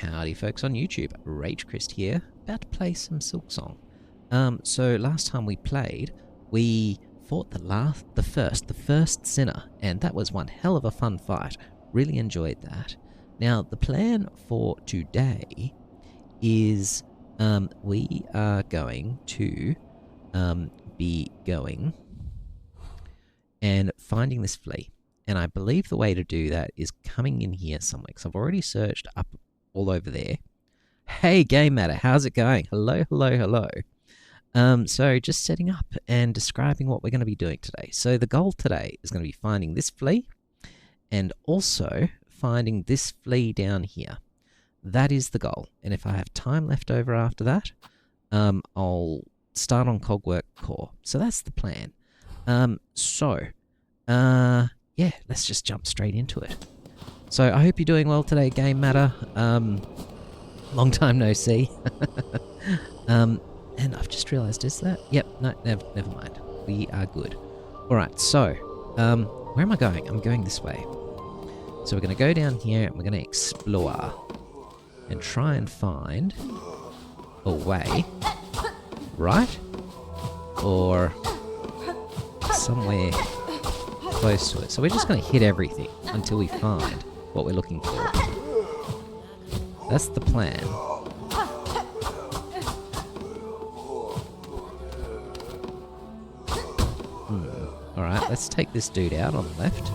Howdy folks on YouTube, RageChrist here, about to play some Silksong. So last time we played, we fought the first sinner, and that was one hell of a fun fight. Really enjoyed that. Now the plan for today is we are going to be going and finding this flea. And I believe the way to do that is coming in here somewhere, because I've already searched up all over there. Hey, Game Matter, how's it going? Hello, hello, hello. So just setting up and describing what we're going to be doing today. So the goal today is going to be finding this flea and also finding this flea down here. That is the goal. And if I have time left over after that, I'll start on Cogwork Core. So that's the plan. Yeah, let's just jump straight into it. So I hope you're doing well today, Game Matter. Long time no see. And I've just realised, is that? Yep, no, never mind. We are good. Alright, so, where am I going? I'm going this way. So we're going to go down here and we're going to explore and try and find a way, right? Or somewhere close to it. So we're just going to hit everything until we find what we're looking for. That's the plan. Alright, let's take this dude out on the left.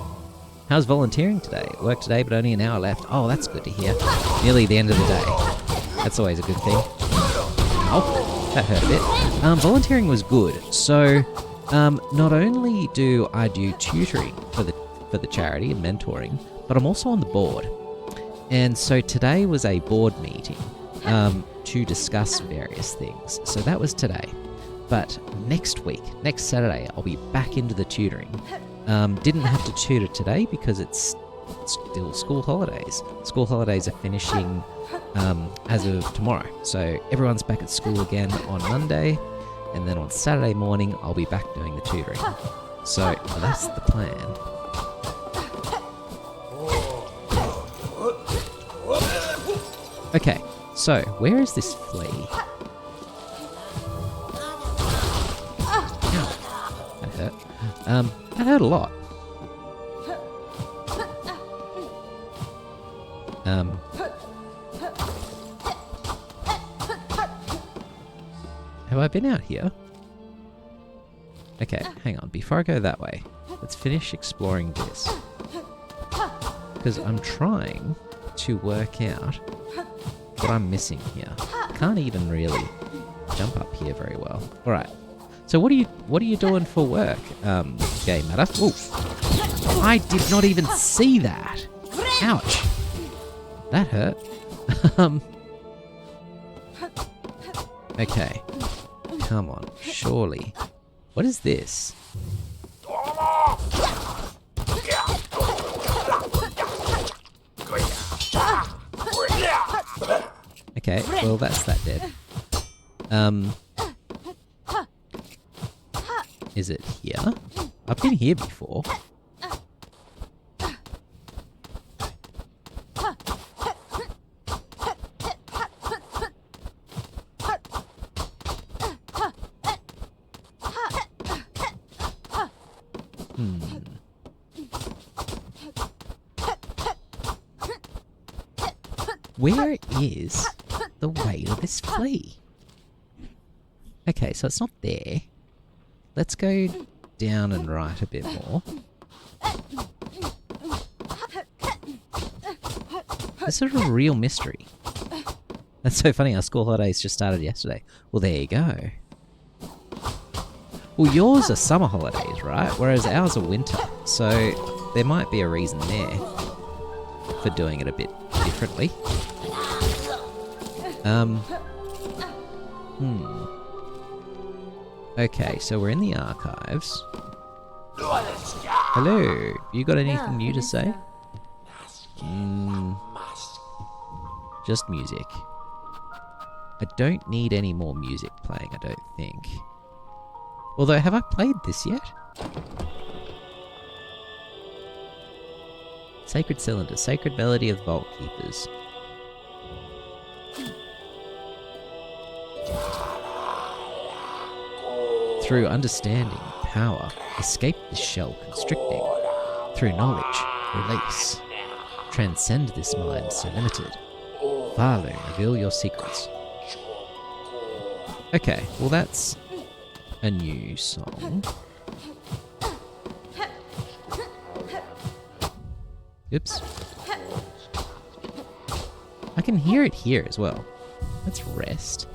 How's volunteering today? Work today, but only an hour left. Oh, that's good to hear. Nearly the end of the day. That's always a good thing. Oh, that hurt a bit. Volunteering was good. So, not only do I do tutoring for the charity and mentoring, but I'm also on the board. And so today was a board meeting to discuss various things. So that was today. But next week, next Saturday, I'll be back into the tutoring. Didn't have to tutor today because it's still school holidays. School holidays are finishing as of tomorrow. So everyone's back at school again on Monday. And then on Saturday morning, I'll be back doing the tutoring. So that's the plan. Okay, so where is this flea? Ow, that hurt. That hurt a lot. Have I been out here? Okay, hang on. Before I go that way, let's finish exploring this. Because I'm trying to work out what I'm missing here. Can't even really jump up here very well. Alright. So what are you doing for work, Game Matter? Ooh. I did not even see that. Ouch. That hurt. Okay. Come on, surely. What is this? Okay, well that's that dead. Is it here? I've been here before. Where is the way to this flea? Okay, so it's not there. Let's go down and right a bit more. This is a real mystery. That's so funny, our school holidays just started yesterday. Well, there you go. Well, yours are summer holidays, right? Whereas ours are winter. So there might be a reason there for doing it a bit differently. Okay, so we're in the archives. Hello, you got anything new to say? Just music. I don't need any more music playing, I don't think. Although, have I played this yet? Sacred Cylinder, Sacred Melody of Vault Keepers. Through understanding, power, escape this shell constricting. Through knowledge, release. Transcend this mind so limited. Farlo, reveal your secrets. Okay, well that's a new song. Oops. I can hear it here as well. Let's rest.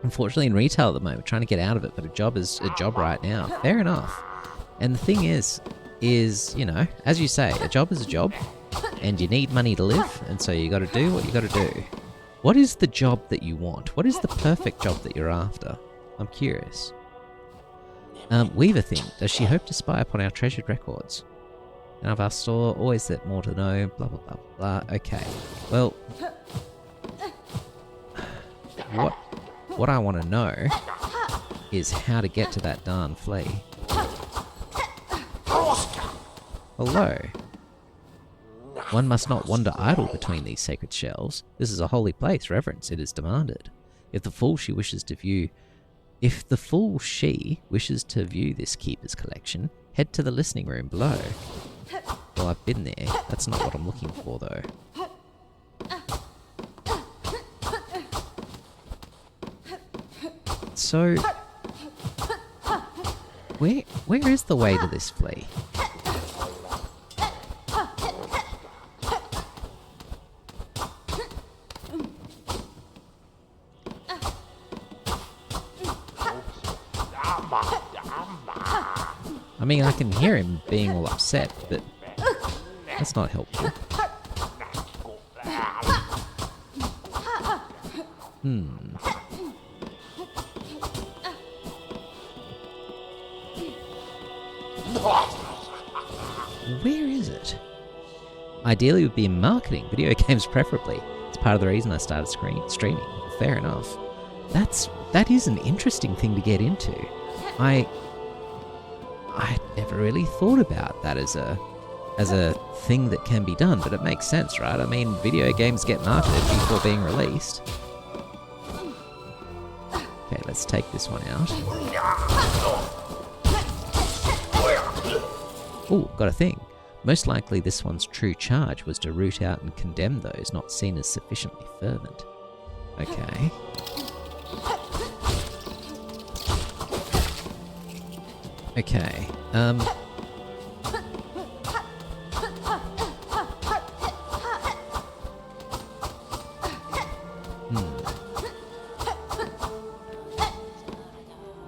Unfortunately in retail at the moment, trying to get out of it, but a job is a job right now. Fair enough. And the thing is, you know, as you say, a job is a job, and you need money to live, and so you gotta do what you gotta do. What is the job that you want? What is the perfect job that you're after? I'm curious. Weaver thing, does she hope to spy upon our treasured records? And of our store, always that more to know, blah blah blah blah. Okay, well, what I want to know is how to get to that darn flea. Hello. One must not wander idle between these sacred shelves. This is a holy place, reverence, it is demanded. If the fool she wishes to view this keeper's collection, head to the listening room below. Well, I've been there. That's not what I'm looking for, though. So, where is the way to this flea? I mean, I can hear him being all upset, but that's not helpful. Where is it? Ideally, it would be in marketing, video games preferably. It's part of the reason I started streaming. Fair enough. That is an interesting thing to get into. I never really thought about that as a thing that can be done, but it makes sense, right? I mean, video games get marketed before being released. Okay, let's take this one out. Ooh, got a thing. Most likely this one's true charge was to root out and condemn those not seen as sufficiently fervent. Okay. Okay,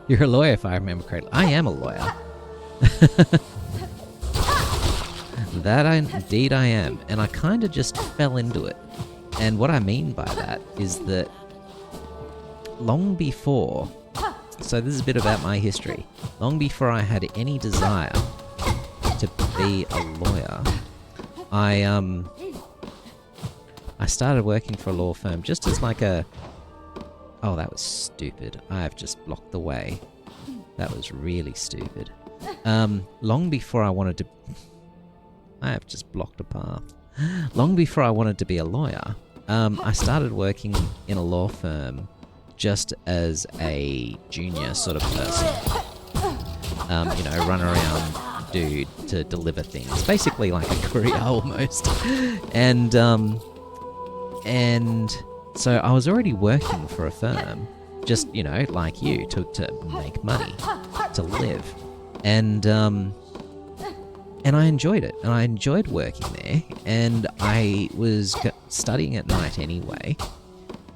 You're a lawyer, if I remember correctly. I am a lawyer. Indeed I am, and I kind of just fell into it. And what I mean by that is that long before... So this is a bit about my history. Long before I had any desire to be a lawyer, I started working for a law firm just as like a... Oh, that was stupid. I have just blocked the way. That was really stupid. Long before I wanted to... I have just blocked a path. Long before I wanted to be a lawyer, I started working in a law firm just as a junior sort of person. You know, run around dude to deliver things. Basically like a courier almost. And so I was already working for a firm, just, you know, like you, to make money, to live. And I enjoyed it, and I enjoyed working there, and I was studying at night anyway,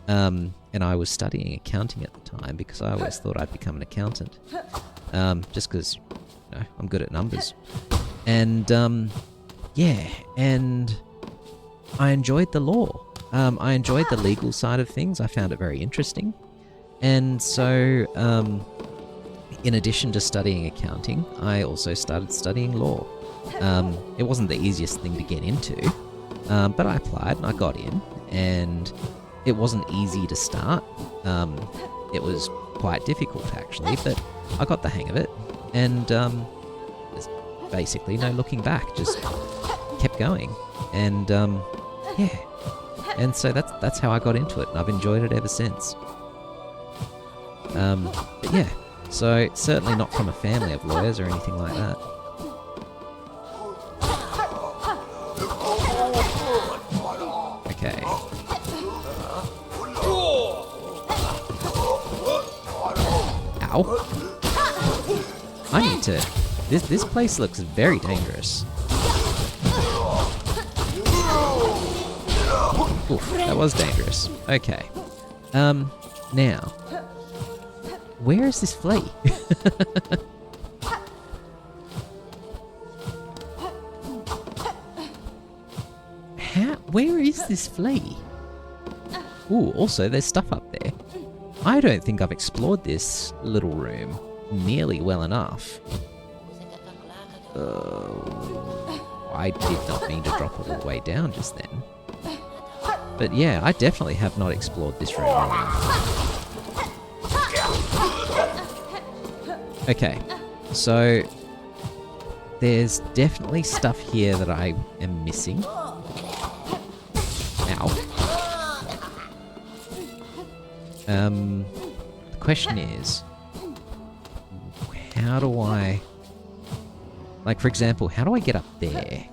and I was studying accounting at the time because I always thought I'd become an accountant, just because, you know, I'm good at numbers. And, yeah, and I enjoyed the law. I enjoyed the legal side of things. I found it very interesting. And so, in addition to studying accounting, I also started studying law. It wasn't the easiest thing to get into, but I applied and I got in, and it wasn't easy to start. It was quite difficult actually, but I got the hang of it, and there's basically no looking back, just kept going, and yeah. And so that's how I got into it, and I've enjoyed it ever since. But yeah, So, certainly not from a family of lawyers or anything like that. Okay. Ow. I need to... This place looks very dangerous. Oof, that was dangerous. Okay. Now. Where is this flea? Where is this flea? Ooh, also there's stuff up there. I don't think I've explored this little room nearly well enough. I did not mean to drop it all the way down just then. But yeah, I definitely have not explored this room well enough. Okay, so there's definitely stuff here that I am missing. Ow. The question is, how do I... Like, for example, how do I get up there?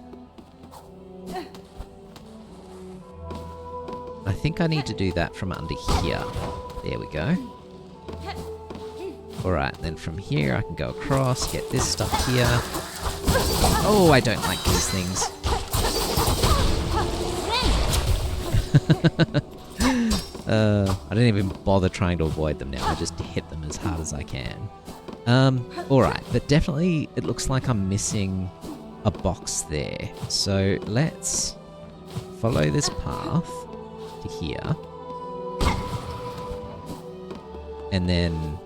I think I need to do that from under here. There we go. Alright, then from here I can go across, get this stuff here. Oh, I don't like these things. I don't even bother trying to avoid them now. I just hit them as hard as I can. Alright, but definitely it looks like I'm missing a box there. So let's follow this path to here. And then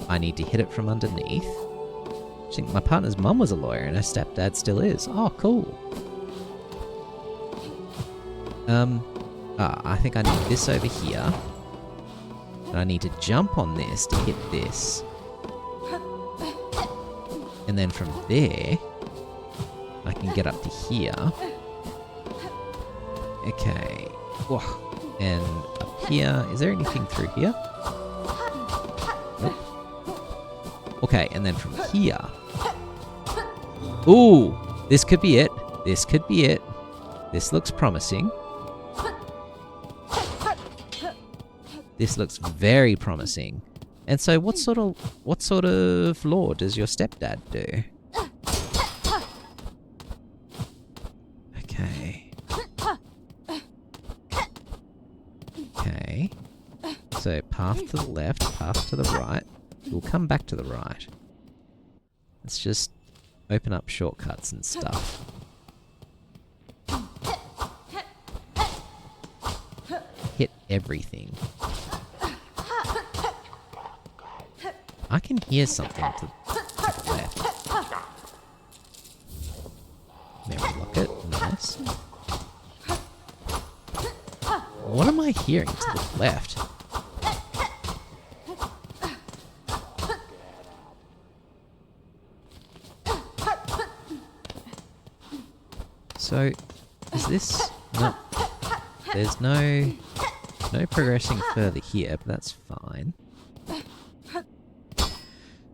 I need to hit it from underneath. I think my partner's mum was a lawyer and her stepdad still is. Oh, cool. I think I need this over here. And I need to jump on this to hit this. And then from there, I can get up to here. Okay. Whoa. And up here, is there anything through here? Nope. Okay, and then from here. Ooh, this could be it. This could be it. This looks promising. This looks very promising. And so what sort of law does your stepdad do? Okay. Okay. So path to the left, path to the right. We'll come back to the right. Let's just open up shortcuts and stuff. Hit everything. I can hear something to the left. Memory locket, nice. What am I hearing to the left? So, is this... No. There's no progressing further here, but that's fine.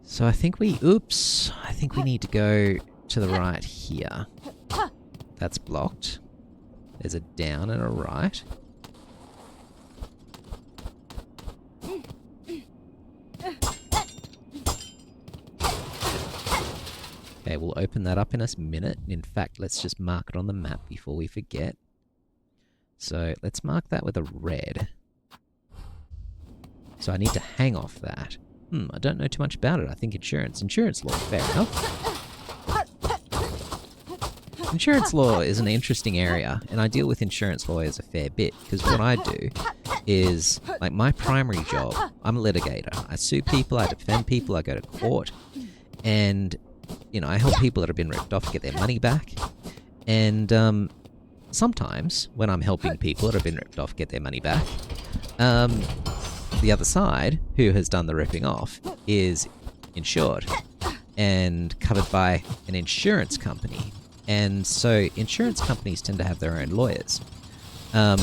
So I think we... Oops! I think we need to go to the right here. That's blocked. There's a down and a right. Okay, we'll open that up in a minute. In fact, let's just mark it on the map before we forget. So let's mark that with a red. So I need to hang off that. I don't know too much about it. I think insurance law, fair enough. Insurance law is an interesting area, and I deal with insurance lawyers a fair bit, because what I do is, like, my primary job, I'm a litigator. I sue people, I defend people, I go to court, and, you know, I help people that have been ripped off get their money back. And sometimes, when I'm helping people that have been ripped off get their money back, the other side, who has done the ripping off, is insured and covered by an insurance company. And so insurance companies tend to have their own lawyers. And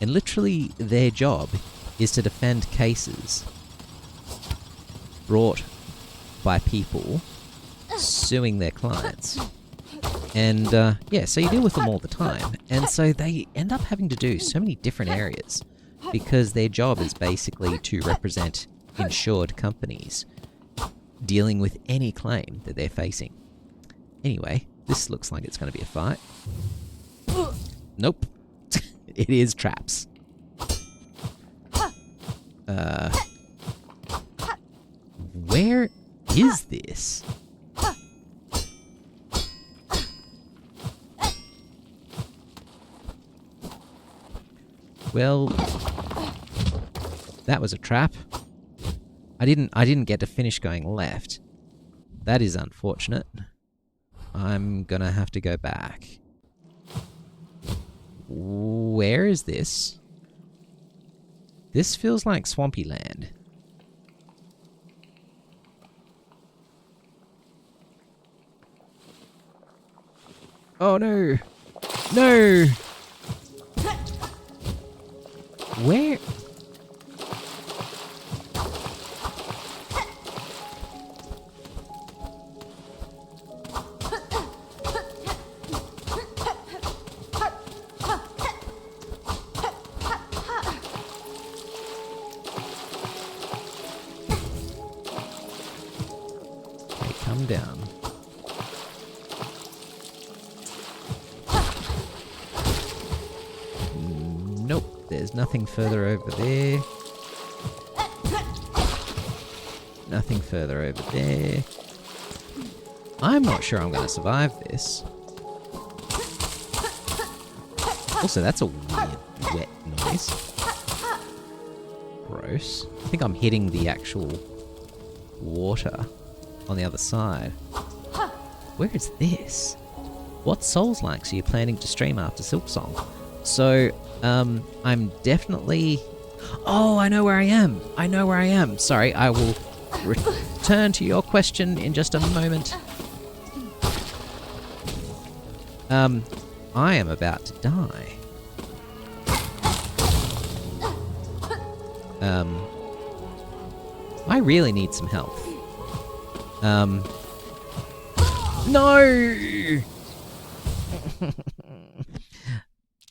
literally their job is to defend cases. brought by people suing their clients. And yeah, so you deal with them all the time. And so they end up having to do so many different areas because their job is basically to represent insured companies dealing with any claim that they're facing. Anyway, this looks like it's going to be a fight. Nope. It is traps. Where is this? Well, that was a trap. I didn't get to finish going left. That is unfortunate. I'm gonna have to go back. Where is this? This feels like swampy land. Oh no! No! Where? Okay, come down. Nope. There's nothing further over there. Nothing further over there. I'm not sure I'm going to survive this. Also, that's a weird wet noise. Gross. I think I'm hitting the actual water on the other side. Where is this? What Souls-likes are you planning to stream after Silksong? So, I'm definitely... Oh, I know where I am. I know where I am. Sorry, I will return to your question in just a moment. I am about to die. I really need some health. No!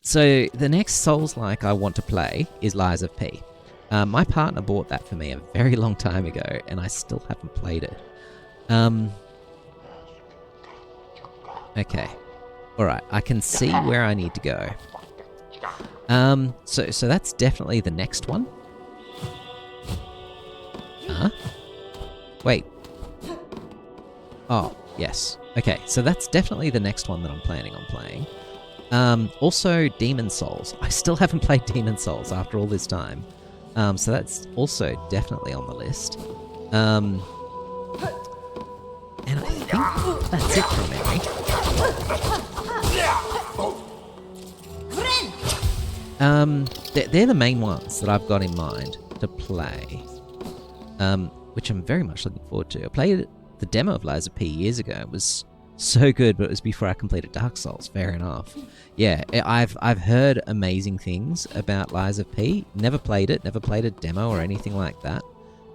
So, the next Souls-like I want to play is Lies of P. My partner bought that for me a very long time ago, and I still haven't played it. Okay. Alright, I can see where I need to go. So that's definitely the next one. Huh? Wait. Oh, yes. Okay, so that's definitely the next one that I'm planning on playing. Also, Demon Souls. I still haven't played Demon Souls after all this time. So that's also definitely on the list. And I think that's it from memory. They're the main ones that I've got in mind to play. Which I'm very much looking forward to. I played the demo of Lies of P years ago. It was so good, but it was before I completed Dark Souls. Fair enough. Yeah, I've heard amazing things about Lies of P. Never played it, never played a demo or anything like that,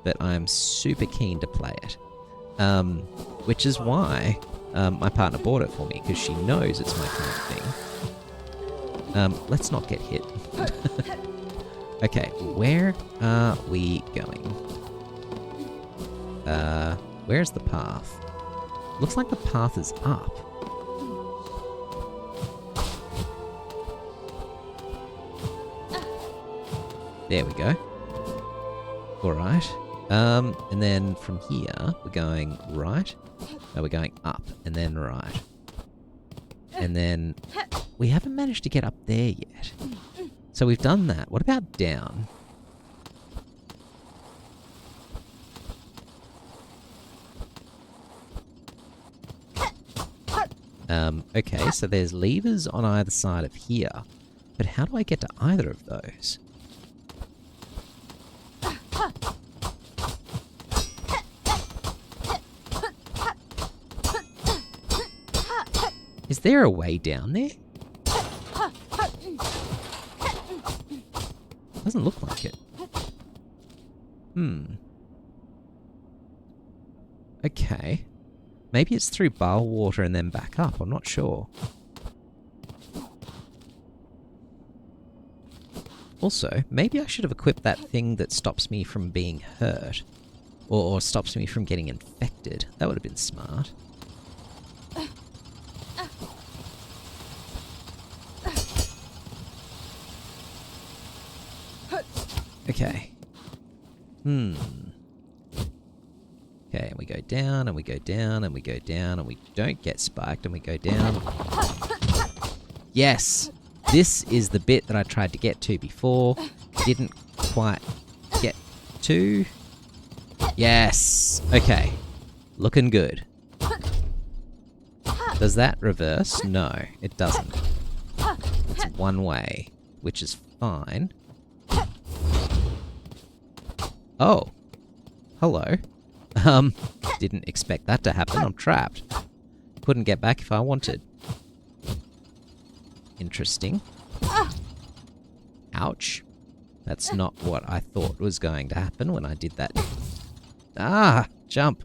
but I'm super keen to play it. Which is why my partner bought it for me, because she knows it's my kind of thing. Let's not get hit. Okay, where are we going? Where's the path? Looks like the path is up. There we go. Alright. And then from here, we're going right. No, we're going up, and then right. And then we haven't managed to get up there yet. So we've done that. What about down? Okay, so there's levers on either side of here. But how do I get to either of those? Is there a way down there? Doesn't look like it. Okay. Maybe it's through Bilewater and then back up. I'm not sure. Also, maybe I should have equipped that thing that stops me from being hurt. Or stops me from getting infected. That would have been smart. Okay. Okay, and we go down, and we go down, and we go down, and we don't get spiked, and we go down. Yes! This is the bit that I tried to get to before. Didn't quite get to. Yes! Okay. Looking good. Does that reverse? No, it doesn't. It's one way, which is fine. Oh. Hello. Didn't expect that to happen. I'm trapped. Couldn't get back if I wanted. Interesting. Ouch. That's not what I thought was going to happen when I did that. Ah! Jump!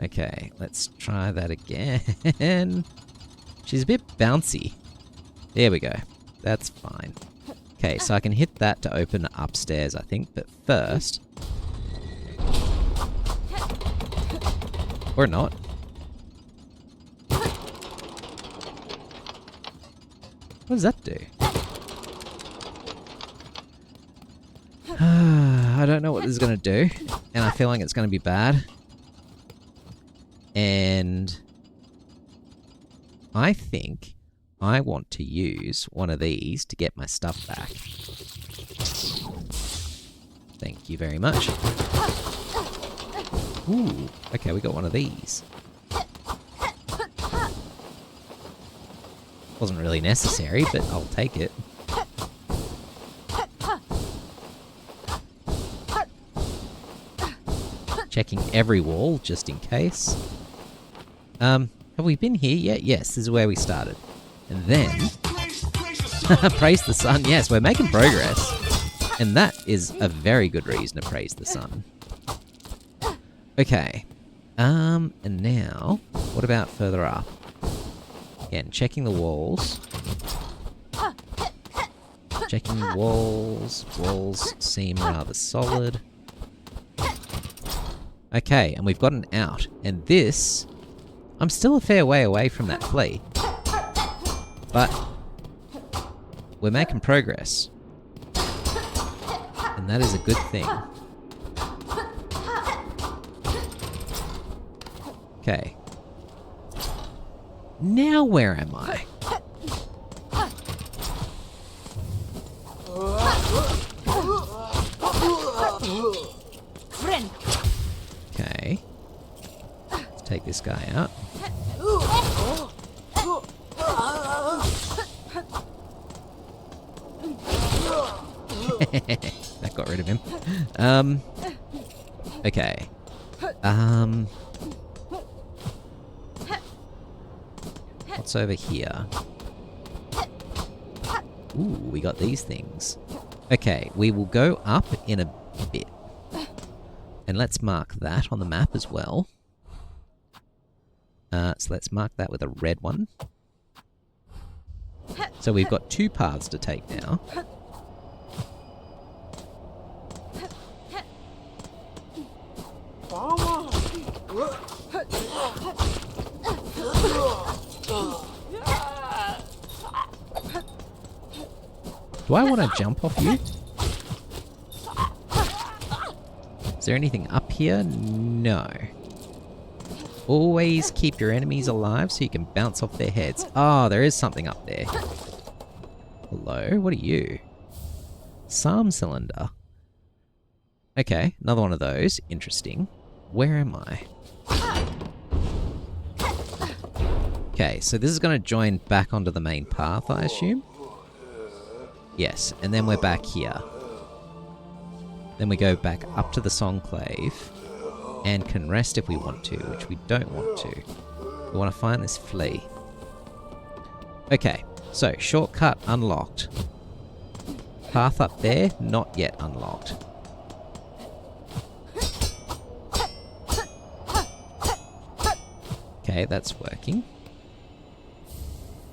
Okay, let's try that again. She's a bit bouncy. There we go. That's fine. Okay, so I can hit that to open upstairs, I think, but first... Or not. What does that do? I don't know what this is going to do, and I feel like it's going to be bad. And I think I want to use one of these to get my stuff back. Thank you very much. Ooh, okay, we got one of these. Wasn't really necessary, but I'll take it. Checking every wall, just in case. Have we been here yet? Yes, this is where we started. And then... praise the sun. Yes, we're making progress. And that is a very good reason to praise the sun. Okay. And now, what about further up? Again, checking the walls. Checking the walls. Walls seem rather solid. Okay, and we've got an out. And this... I'm still a fair way away from that flea. But... we're making progress. And that is a good thing. Okay. Now where am I? Okay. Let's take this guy out. That got rid of him. Okay. What's over here? Ooh, we got these things. Okay, we will go up in a bit. And let's mark that on the map as well. So let's mark that with a red one. So we've got two paths to take now. Do I want to jump off you? Is there anything up here? No. Always keep your enemies alive so you can bounce off their heads. Oh, there is something up there. Hello? What are you? Psalm cylinder. Okay, another one of those. Interesting. Where am I? Okay, so this is going to join back onto the main path, I assume? Yes, and then we're back here. Then we go back up to the Songclave and can rest if we want to, which we don't want to. We want to find this flea. Okay, so shortcut unlocked. Path up there, not yet unlocked. Okay, that's working.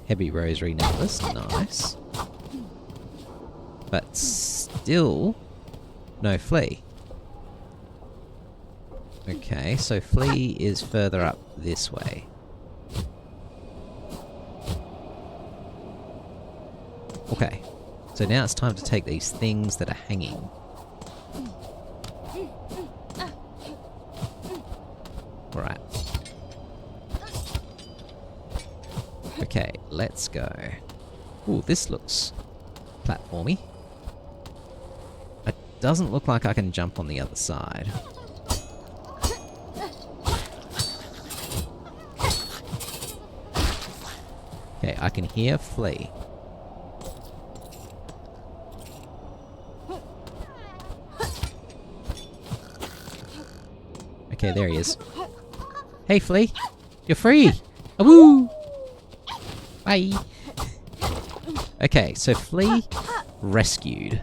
Heavy rosary necklace, nice. But still no flea. Okay, so flea is further up this way. Okay, so now it's time to take these things that are hanging. Alright. Okay, let's go. Ooh, this looks platformy. It doesn't look like I can jump on the other side. Okay, I can hear flea. Okay, there he is. Hey, flea! You're free! Woo! Bye! Okay, so flea rescued.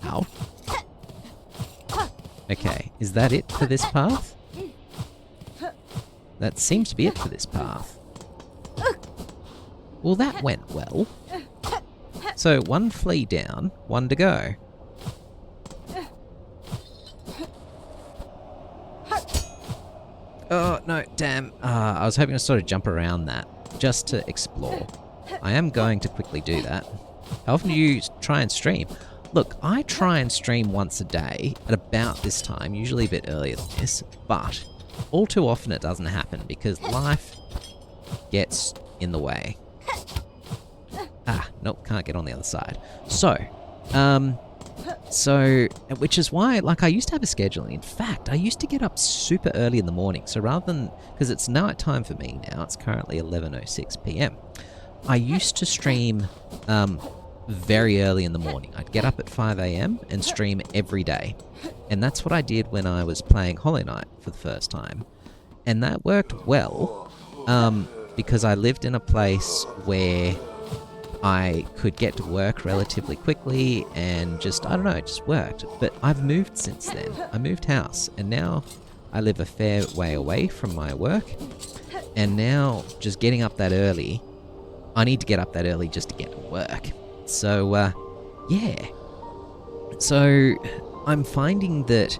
Ow. Okay, is that it for this path? That seems to be it for this path. Well, that went well. So, one flea down, one to go. Oh, no, damn. I was hoping to sort of jump around that, just to explore. I am going to quickly do that. How often do you try and stream? Look, I try and stream once a day at about this time, usually a bit earlier than this, but all too often it doesn't happen because life gets in the way. Ah, nope, can't get on the other side. So, which is why, like, I used to have a schedule. In fact, I used to get up super early in the morning. So rather than, because it's night time for me now, it's currently 11:06 p.m. I used to stream very early in the morning. I'd get up at 5 a.m. and stream every day. And that's what I did when I was playing Hollow Knight for the first time. And that worked well, because I lived in a place where I could get to work relatively quickly and just, I don't know, it just worked. But I've moved since then. I moved house and now I live a fair way away from my work. And now just getting up that early, I need to get up that early just to get to work. So, yeah. So I'm finding that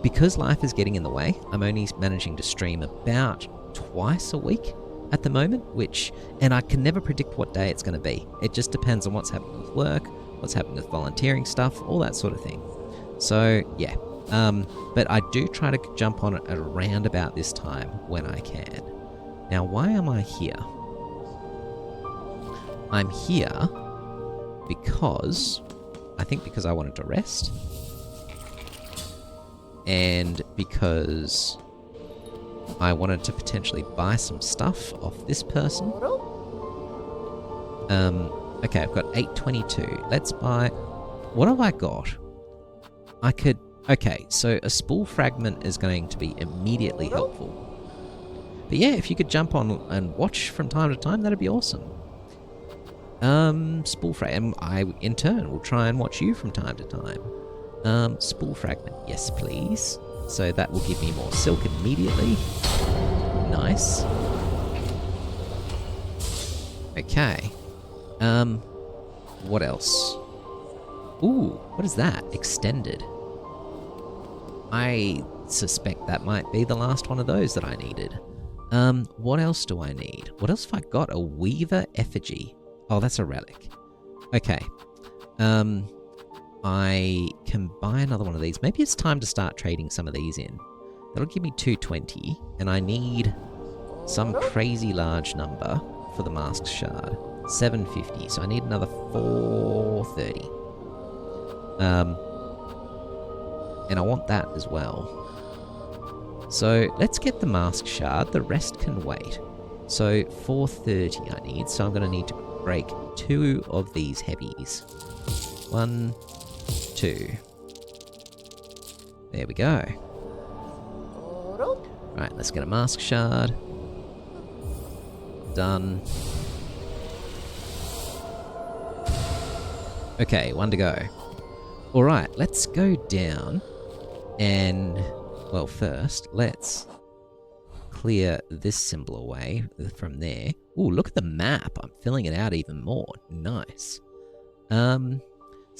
because life is getting in the way, I'm only managing to stream about twice a week at the moment, and I can never predict what day it's going to be. It just depends on what's happening with work, what's happening with volunteering stuff, all that sort of thing. So, yeah. But I do try to jump on it at around about this time when I can. Now, why am I here? I'm here because I wanted to rest. And because I wanted to potentially buy some stuff off this person. Okay, I've got 822. Let's buy... What have I got? Okay, so a spool fragment is going to be immediately helpful. But yeah, if you could jump on and watch from time to time, that'd be awesome. Spool fragment. I, in turn, will try and watch you from time to time. Spool fragment. Yes, please. So that will give me more silk immediately. Nice. Okay. What else? Ooh, what is that? Extended. I suspect that might be the last one of those that I needed. What else do I need? What else have I got? A Weaver effigy. Oh, that's a relic. Okay. I can buy another one of these. Maybe it's time to start trading some of these in. That'll give me 220, and I need some crazy large number for the mask shard. 750, so I need another 430. And I want that as well. So let's get the mask shard. The rest can wait. So 430 I need, so I'm going to need to break 2 of these heavies. 1, 2. There we go. Right, let's get a mask shard. Done. Okay, 1 to go. Alright, let's go down And, well, first, let's clear this symbol away from there. Ooh, look at the map. I'm filling it out even more. Nice. So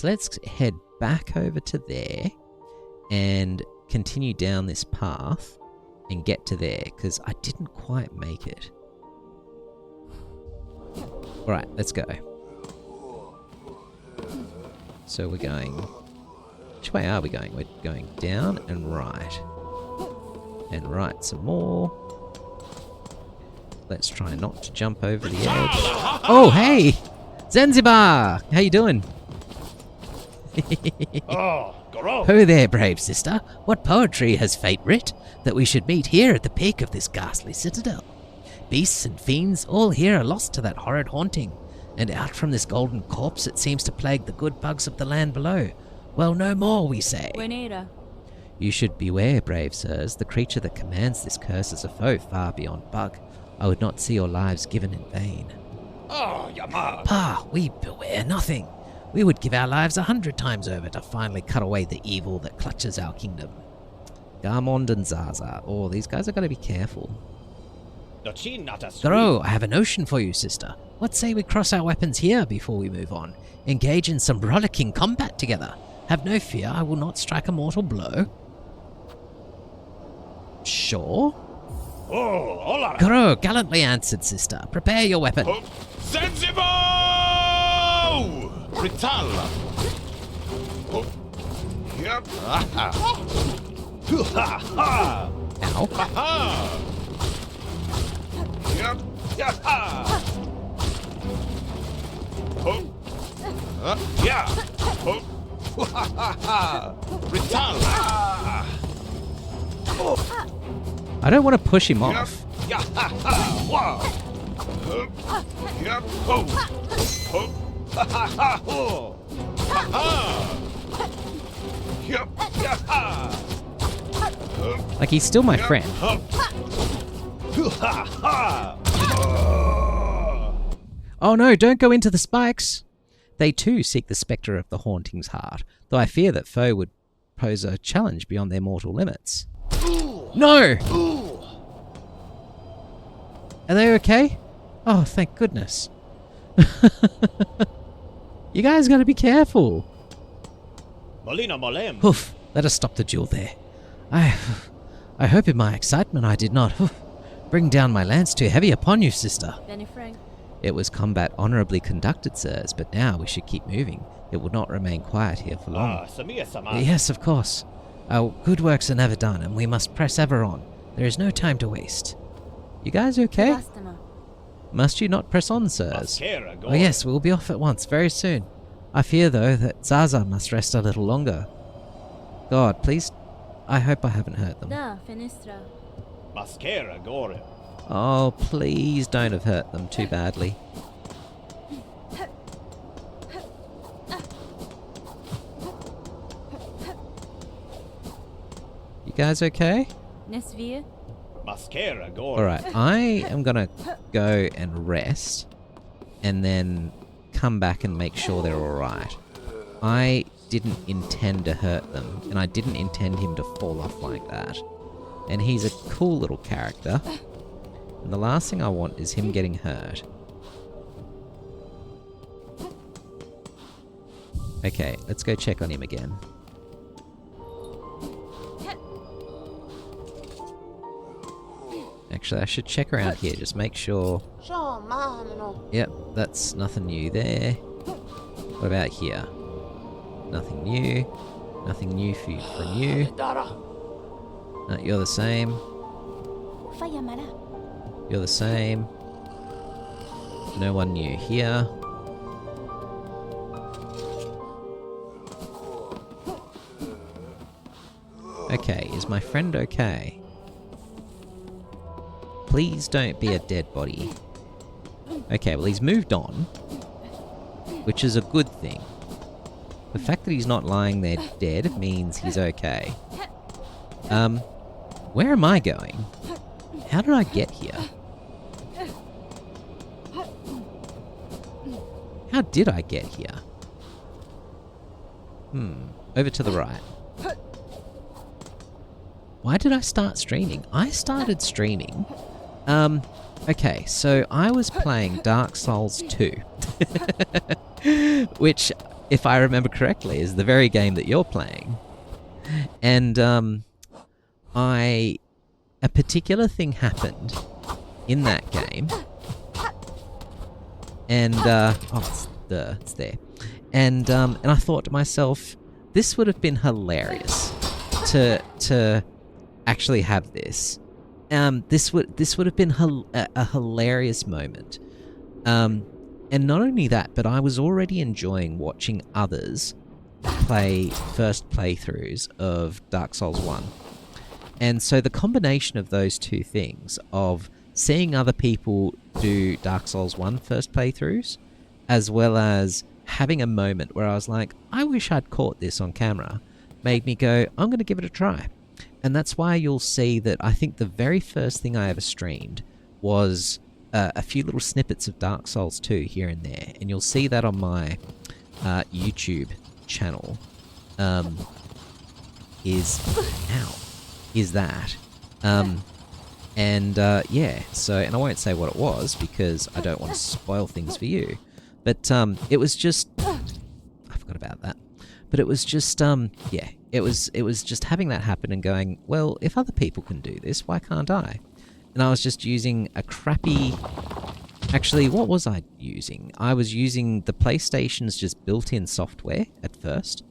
let's head back over to there and continue down this path and get to there, because I didn't quite make it. Alright, let's go. So we're going... Which way are we going? We're going down and right. And right some more. Let's try not to jump over the edge. Oh, hey! Zanzibar! How you doing? Ho there, brave sister. What poetry has fate writ that we should meet here at the peak of this ghastly citadel? Beasts and fiends, all here are lost to that horrid haunting, and out from this golden corpse it seems to plague the good bugs of the land below. Well, no more, we say. Buenera. You should beware, brave sirs. The creature that commands this curse is a foe far beyond bug. I would not see your lives given in vain. Pa, we beware nothing. We would give our lives 100 times over to finally cut away the evil that clutches our kingdom. Garmond and Zaza. Oh, these guys are going to be careful. Garo, I have a notion for you, sister. What say we cross our weapons here before we move on? Engage in some rollicking combat together. Have no fear, I will not strike a mortal blow. Sure. Garo, gallantly answered, sister. Prepare your weapon. Zanzibar! Ritala! Yep. Ow. Yep. Yeah. Ritala! I don't want to push him off. Like, he's still my friend. Oh no, don't go into the spikes! They too seek the spectre of the haunting's heart, though I fear that foe would pose a challenge beyond their mortal limits. No! Are they okay? Oh, thank goodness. You guys gotta be careful. Oof, let us stop the duel there. I hope in my excitement I did not bring down my lance too heavy upon you, sister. It was combat honourably conducted, sirs, but now we should keep moving. It will not remain quiet here for long. Yes, of course. Our good works are never done, and we must press ever on. There is no time to waste. You guys okay? Must you not press on, sirs? Oh yes, we will be off at once, very soon. I fear, though, that Zaza must rest a little longer. God, please, I hope I haven't hurt them. Oh, please don't have hurt them too badly. You guys okay? Alright, I am gonna go and rest and then come back and make sure they're alright. I didn't intend to hurt them, and I didn't intend him to fall off like that. And he's a cool little character, and the last thing I want is him getting hurt. Okay, let's go check on him again. Actually, I should check around here, just make sure. Yep, that's nothing new there. What about here? Nothing new. Nothing new from you. No, you're the same. You're the same. No one new here. Okay, is my friend okay? Please don't be a dead body. Okay, well he's moved on, which is a good thing. The fact that he's not lying there dead means he's okay. Where am I going? How did I get here? How did I get here? Over to the right. why did I start streaming? I started streaming. Okay, so I was playing Dark Souls 2. Which, if I remember correctly, is the very game that you're playing. And, a particular thing happened in that game. And, it's there. And I thought to myself, this would have been hilarious to actually have this. This would have been a hilarious moment. And not only that, but I was already enjoying watching others play first playthroughs of Dark Souls 1. And so the combination of those two things, of seeing other people do Dark Souls 1 first playthroughs, as well as having a moment where I was like, I wish I'd caught this on camera, made me go, I'm going to give it a try. And that's why you'll see that I think the very first thing I ever streamed was a few little snippets of Dark Souls 2 here and there. And you'll see that on my YouTube channel. Is that. Yeah, so, and I won't say what it was because I don't want to spoil things for you. But it was just, I forgot about that. But it was just, yeah, it was just having that happen and going, well, if other people can do this, why can't I? And I was just using a crappy, actually, what was I using? I was using the PlayStation's just built-in software at first.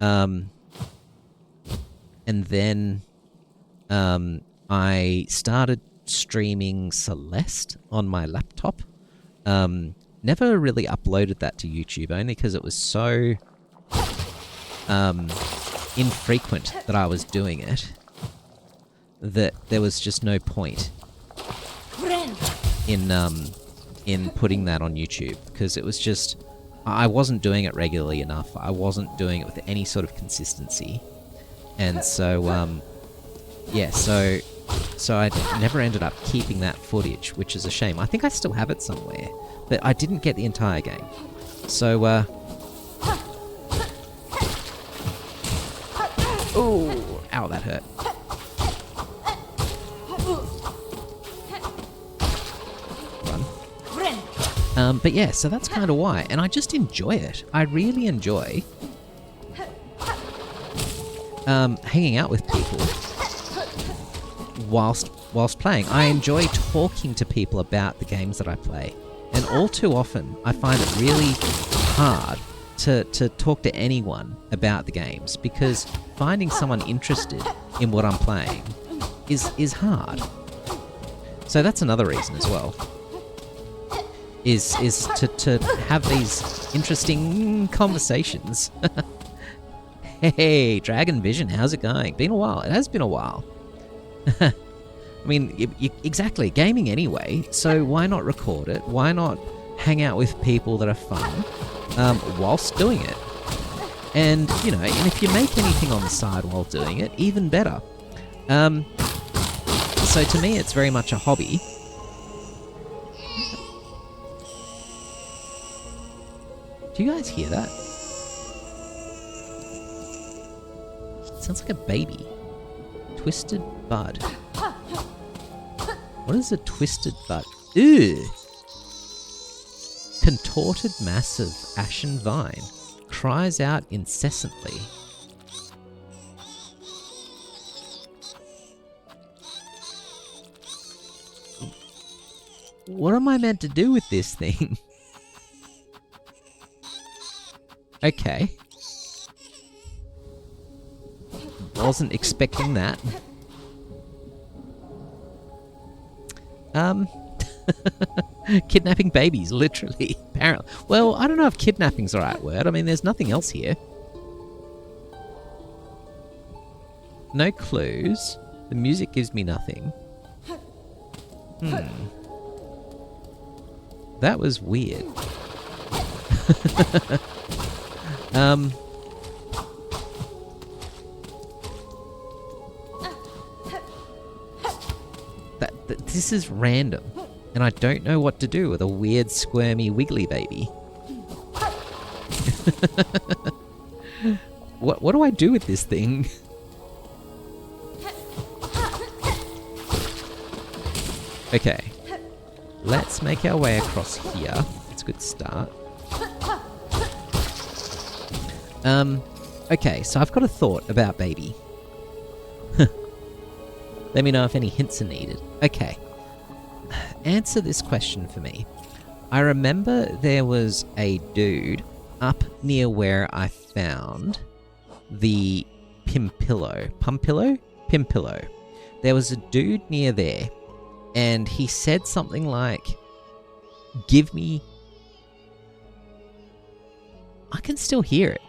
And then I started streaming Celeste on my laptop. Never really uploaded that to YouTube, only because it was so infrequent that I was doing it that there was just no point in putting that on YouTube, because it was just, I wasn't doing it regularly enough. I wasn't doing it with any sort of consistency. And so, yeah, so I never ended up keeping that footage, which is a shame. I think I still have it somewhere, but I didn't get the entire game. So, oh, ow, that hurt. Run. But yeah, so that's kind of why. And I just enjoy it. I really enjoy hanging out with people whilst playing. I enjoy talking to people about the games that I play. And all too often, I find it really hard to talk to anyone about the games, because finding someone interested in what I'm playing is hard. So that's another reason as well. Is to have these interesting conversations. Hey, Dragon Vision, how's it going? Been a while. It has been a while. I mean, exactly, gaming anyway, so why not record it? Why not hang out with people that are fun whilst doing it? And, you know, and if you make anything on the side while doing it, even better. So to me, it's very much a hobby. Do you guys hear that? It sounds like a baby. Twisted bud. What is a twisted bud? Ew! Contorted mass of ashen vine. Cries out incessantly. What am I meant to do with this thing? Okay. Wasn't expecting that. Kidnapping babies, literally. Apparently. Well, I don't know if kidnapping's the right word. I mean, there's nothing else here. No clues. The music gives me nothing. That was weird. This is random, and I don't know what to do with a weird, squirmy, wiggly baby. What do I do with this thing? Okay. Let's make our way across here. That's a good start. Okay, so I've got a thought about baby. Let me know if any hints are needed. Okay. Answer this question for me. I remember there was a dude up near where I found the Pimpillo. Pumpillo? Pimpillo. There was a dude near there, and he said something like, give me... I can still hear it.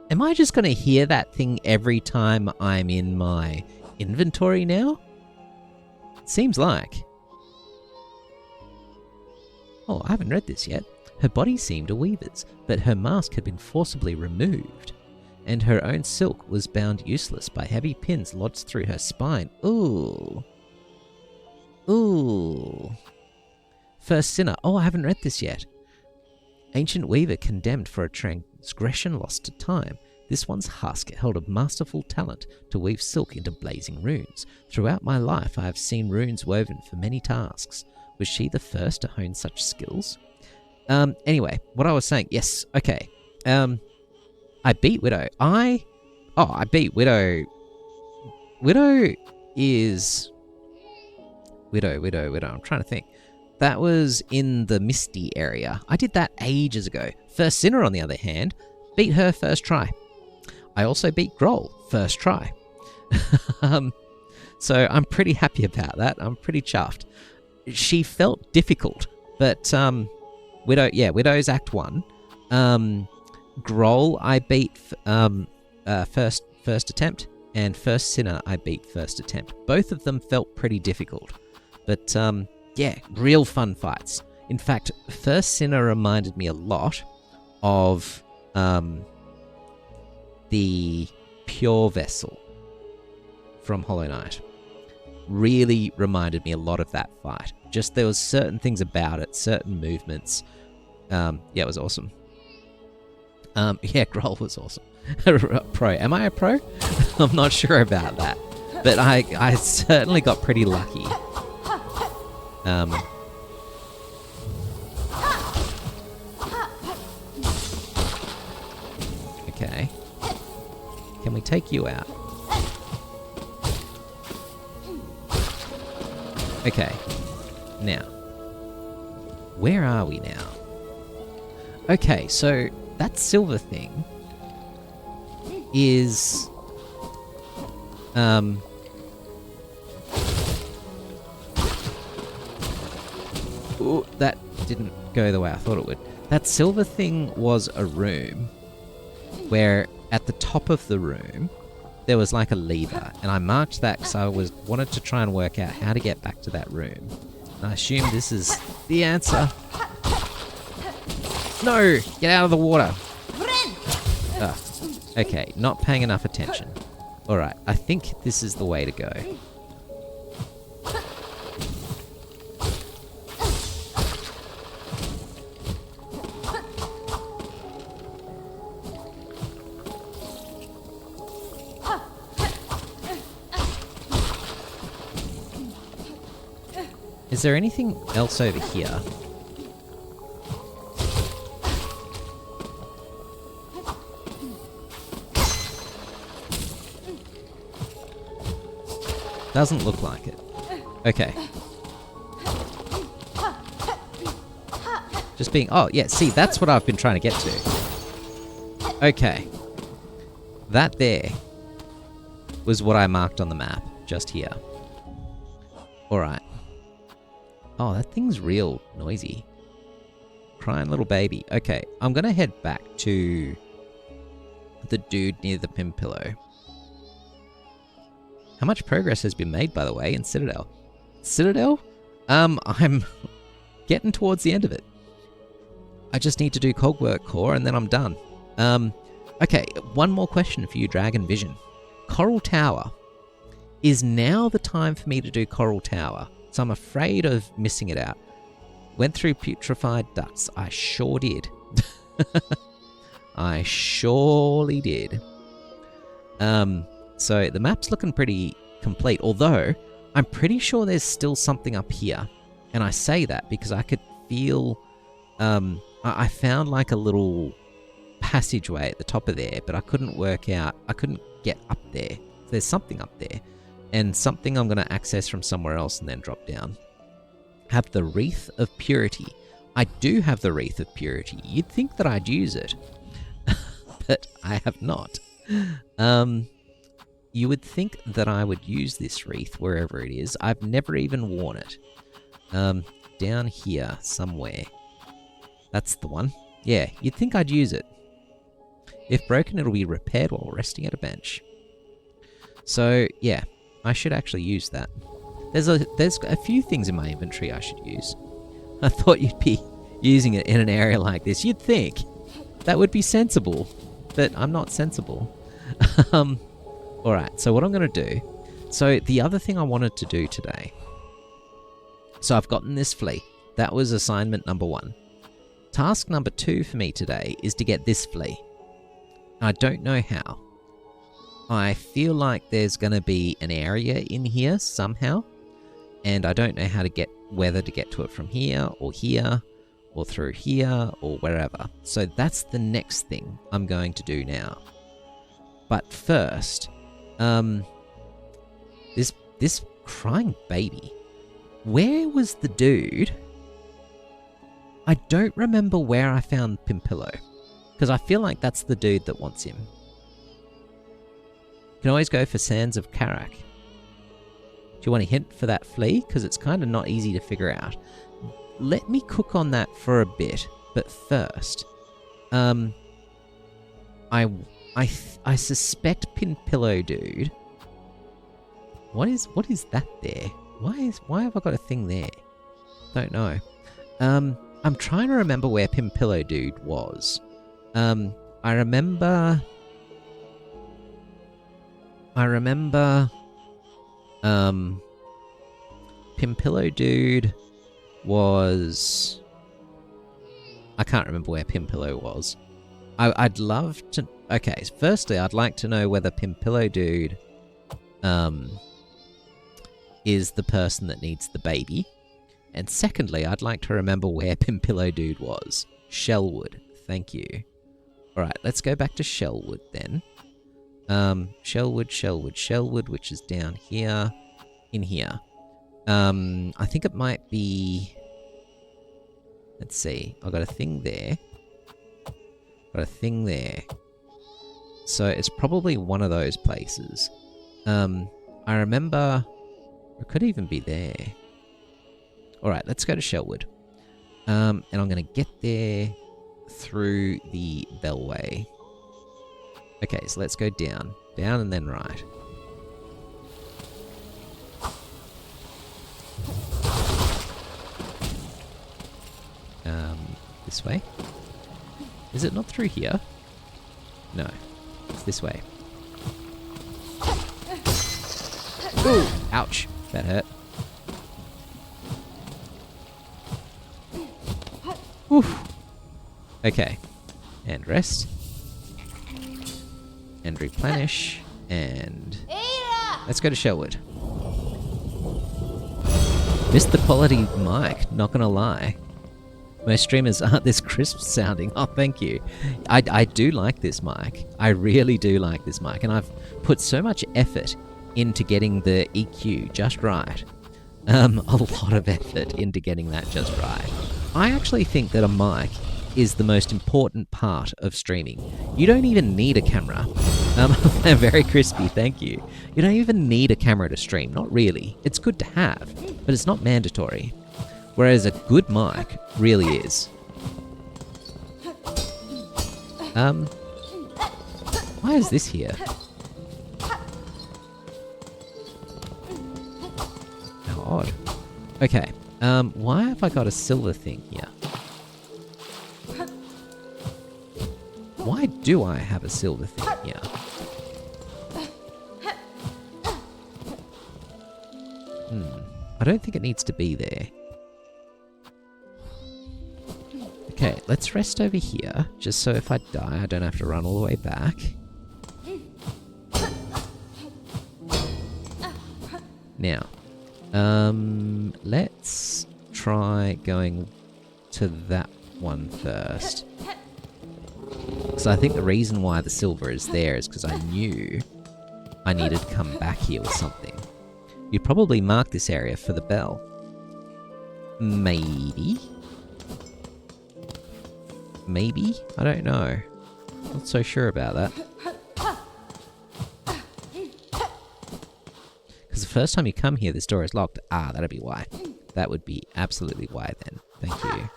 Am I just going to hear that thing every time I'm in my inventory now? Seems like. Oh, I haven't read this yet. Her body seemed a weaver's, but her mask had been forcibly removed, and her own silk was bound useless by heavy pins lodged through her spine. Ooh. Ooh. First sinner. Oh, I haven't read this yet. Ancient weaver condemned for a transgression lost to time. This one's husk held a masterful talent to weave silk into blazing runes. Throughout my life, I have seen runes woven for many tasks. Was she the first to hone such skills? Anyway, what I was saying, yes, okay. I beat Widow. I beat Widow. Widow is... Widow. I'm trying to think. That was in the Misty area. I did that ages ago. First Sinner, on the other hand, beat her first try. I also beat Groll first try. So I'm pretty happy about that. I'm pretty chuffed. She felt difficult, but Widow's Act 1. Groll I beat first attempt, and First Sinner I beat first attempt. Both of them felt pretty difficult, but yeah, real fun fights. In fact, First Sinner reminded me a lot of the Pure Vessel from Hollow Knight. Really reminded me a lot of that fight. Just there was certain things about it, certain movements. Yeah, it was awesome. Yeah, Groll was awesome. Pro. Am I a pro? I'm not sure about that. But I certainly got pretty lucky. Okay. Can we take you out? Okay. Now. Where are we now? Okay, so that silver thing is... Ooh, that didn't go the way I thought it would. That silver thing was a room where at the top of the room there was like a lever, and I marked that because I wanted to try and work out how to get back to that room. And I assume this is the answer. No! Get out of the water! Okay, not paying enough attention. Alright, I think this is the way to go. Is there anything else over here? Doesn't look like it. Okay. Just being... Oh, yeah, see, that's what I've been trying to get to. Okay. That there was what I marked on the map, just here. Alright. Oh, that thing's real noisy. Crying little baby. Okay, I'm gonna head back to the dude near the Pimpillo. How much progress has been made, by the way, in Citadel? Citadel? I'm getting towards the end of it. I just need to do Cogwork Core and then I'm done. Okay, one more question for you, Dragon Vision. Coral Tower. Is now the time for me to do Coral Tower? So I'm afraid of missing it out. Went through Putrefied Ducts. I sure did. I surely did. So the map's looking pretty complete, although I'm pretty sure there's still something up here. And I say that because I could feel... I found like a little passageway at the top of there, but I couldn't work out... I couldn't get up there. There's something up there. And something I'm going to access from somewhere else and then drop down. Have the Wreath of Purity. I do have the Wreath of Purity. You'd think that I'd use it. But I have not. You would think that I would use this wreath wherever it is. I've never even worn it. Down here somewhere. That's the one. Yeah, you'd think I'd use it. If broken, it'll be repaired while resting at a bench. So, yeah, I should actually use that. There's a few things in my inventory I should use. I thought you'd be using it in an area like this. You'd think that would be sensible, but I'm not sensible. Alright, so what I'm going to do... So, the other thing I wanted to do today... So, I've gotten this flea. That was assignment number 1. Task number 2 for me today is to get this flea. I don't know how. I feel like there's going to be an area in here somehow, and I don't know how to get... whether to get to it from here, or through here, or wherever. So, that's the next thing I'm going to do now. But first... This crying baby. Where was the dude? I don't remember where I found Pimpillo, because I feel like that's the dude that wants him. You can always go for Sands of Karak. Do you want a hint for that flea? Because it's kind of not easy to figure out. Let me cook on that for a bit, but first, I suspect Pimpillo dude. What is that there? Why have I got a thing there? Don't know. I'm trying to remember where Pimpillo dude was. I remember Pimpillo dude was... I can't remember where Pimpillo was. I'd love to... Okay, firstly, I'd like to know whether Pimpillo dude is the person that needs the baby. And secondly, I'd like to remember where Pimpillo dude was. Shellwood. Thank you. Alright, let's go back to Shellwood then. Shellwood, which is down here. In here. I think it might be... Let's see. I've got a thing there. Got a thing there. So it's probably one of those places. I remember... It could even be there. Alright, let's go to Shellwood. And I'm going to get there through the Bellway. Okay, so let's go down. Down and then right. This way? Is it not through here? No. It's this way. Ooh! Ouch. That hurt. Oof. Okay. And rest. And replenish. And... Let's go to Shellwood. Missed the quality mic, not gonna lie. Most streamers aren't this crisp sounding. Oh, thank you. I do like this mic. I really do like this mic. And I've put so much effort into getting the EQ just right. A lot of effort into getting that just right. I actually think that a mic is the most important part of streaming. You don't even need a camera. Very crispy, thank you. You don't even need a camera to stream, not really. It's good to have, but it's not mandatory. Whereas a good mic really is. Why is this here? How odd. Okay, why have I got a silver thing here? Why do I have a silver thing here? I don't think it needs to be there. Okay, let's rest over here, just so if I die, I don't have to run all the way back. Now, let's try going to that one first. So I think the reason why the silver is there is because I knew I needed to come back here with something. You'd probably mark this area for the bell. Maybe? Maybe? I don't know. Not so sure about that. Because the first time you come here, this door is locked. Ah, that'd be why. That would be absolutely why then. Thank you.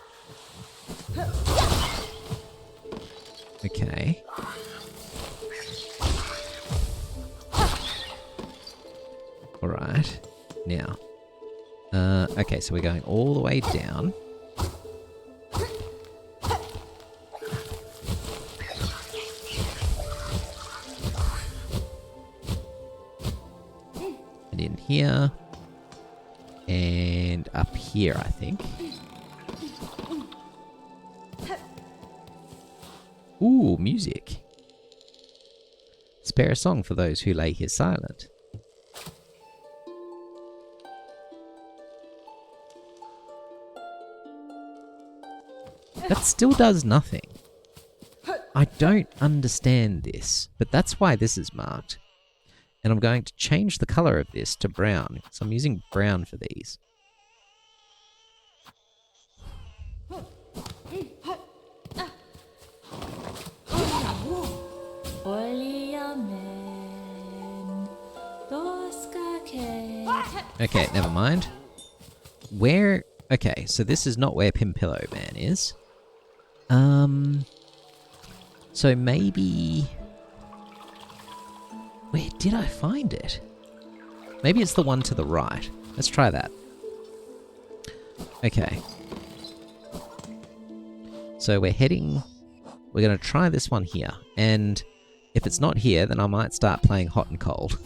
Okay. Alright. Now. Okay, so we're going all the way down. And in here. And up here, I think. Ooh, music. Spare a song for those who lay here silent. That still does nothing. I don't understand this, but that's why this is marked. And I'm going to change the color of this to brown, so I'm using brown for these. Okay, never mind. Where... Okay, so this is not where Pimpillo Man is. So maybe... Where did I find it? Maybe it's the one to the right. Let's try that. Okay. So we're heading... We're going to try this one here. And if it's not here, then I might start playing hot and cold.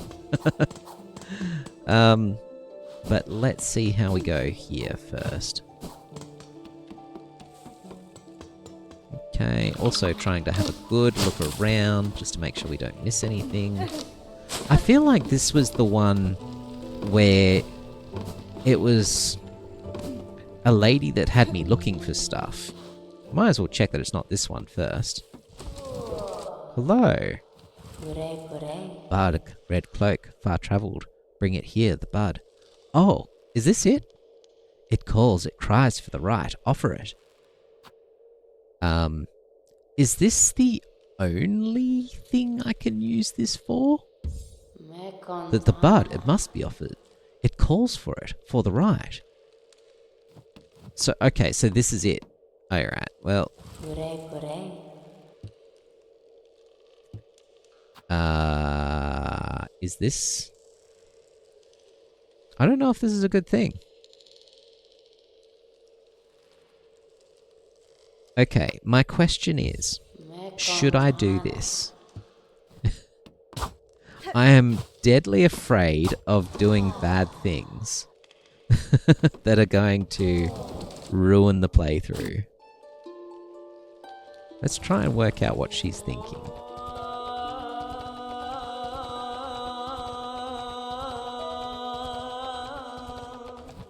But let's see how we go here first. Okay, also trying to have a good look around, just to make sure we don't miss anything. I feel like this was the one where it was a lady that had me looking for stuff. Might as well check that it's not this one first. Hello. Bud, red cloak, far travelled. Bring it here, the bud. Oh, is this it? It calls, it cries for the right. Offer it. Is this the only thing I can use this for? The bud, it must be offered. It calls for it, for the right. So, okay, so this is it. Alright, well. Is this... I don't know if this is a good thing. Okay, my question is, should I do this? I am deadly afraid of doing bad things that are going to ruin the playthrough. Let's try and work out what she's thinking.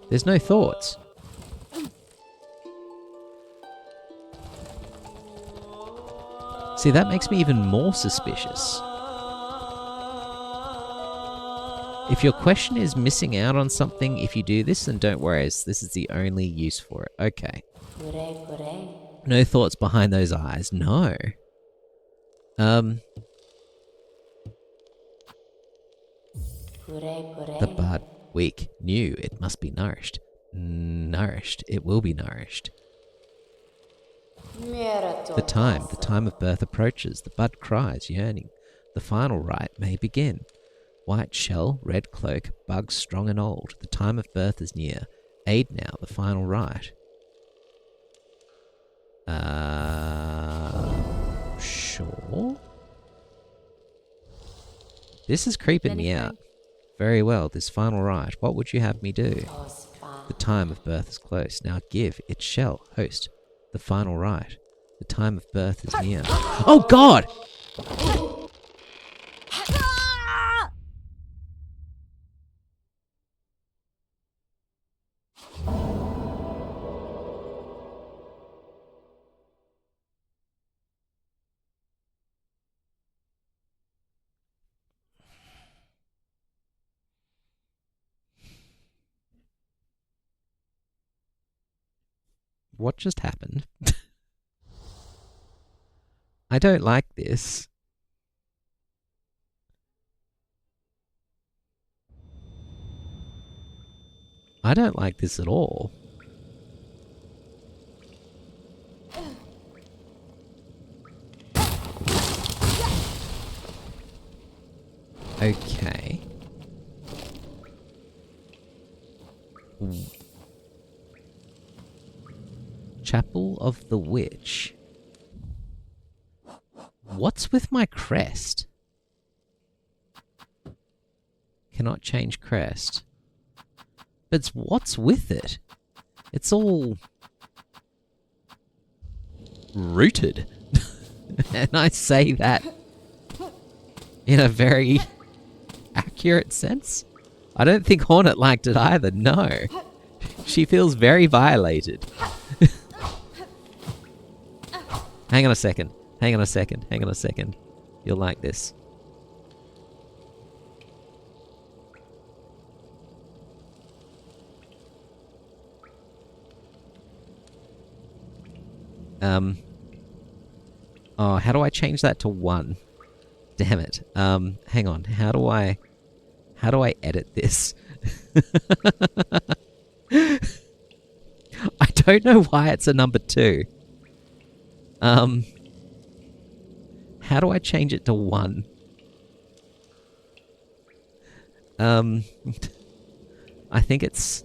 There's no thoughts. See, that makes me even more suspicious. If your question is missing out on something, if you do this, then don't worry, this is the only use for it. Okay. No thoughts behind those eyes. No. The bud, weak, new, it must be nourished. Nourished, it will be nourished. The time of birth approaches. The bud cries, yearning. The final rite may begin. White shell, red cloak, bugs strong and old. The time of birth is near. Aid now, the final rite. Sure. This is creeping me out. Very well, this final rite. What would you have me do? The time of birth is close. Now give, it shall host the final rite. The time of birth is near. Oh, God! What just happened? I don't like this. I don't like this at all. Okay. Chapel of the Witch. What's with my crest? Cannot change crest. But what's with it? It's all rooted. And I say that in a very accurate sense. I don't think Hornet liked it either, no. She feels very violated. Hang on a second. Hang on a second. Hang on a second. You'll like this. Oh, how do I change that to 1? Damn it. Hang on. How do I edit this? I don't know why it's a number 2. How do I change it to 1? I think it's...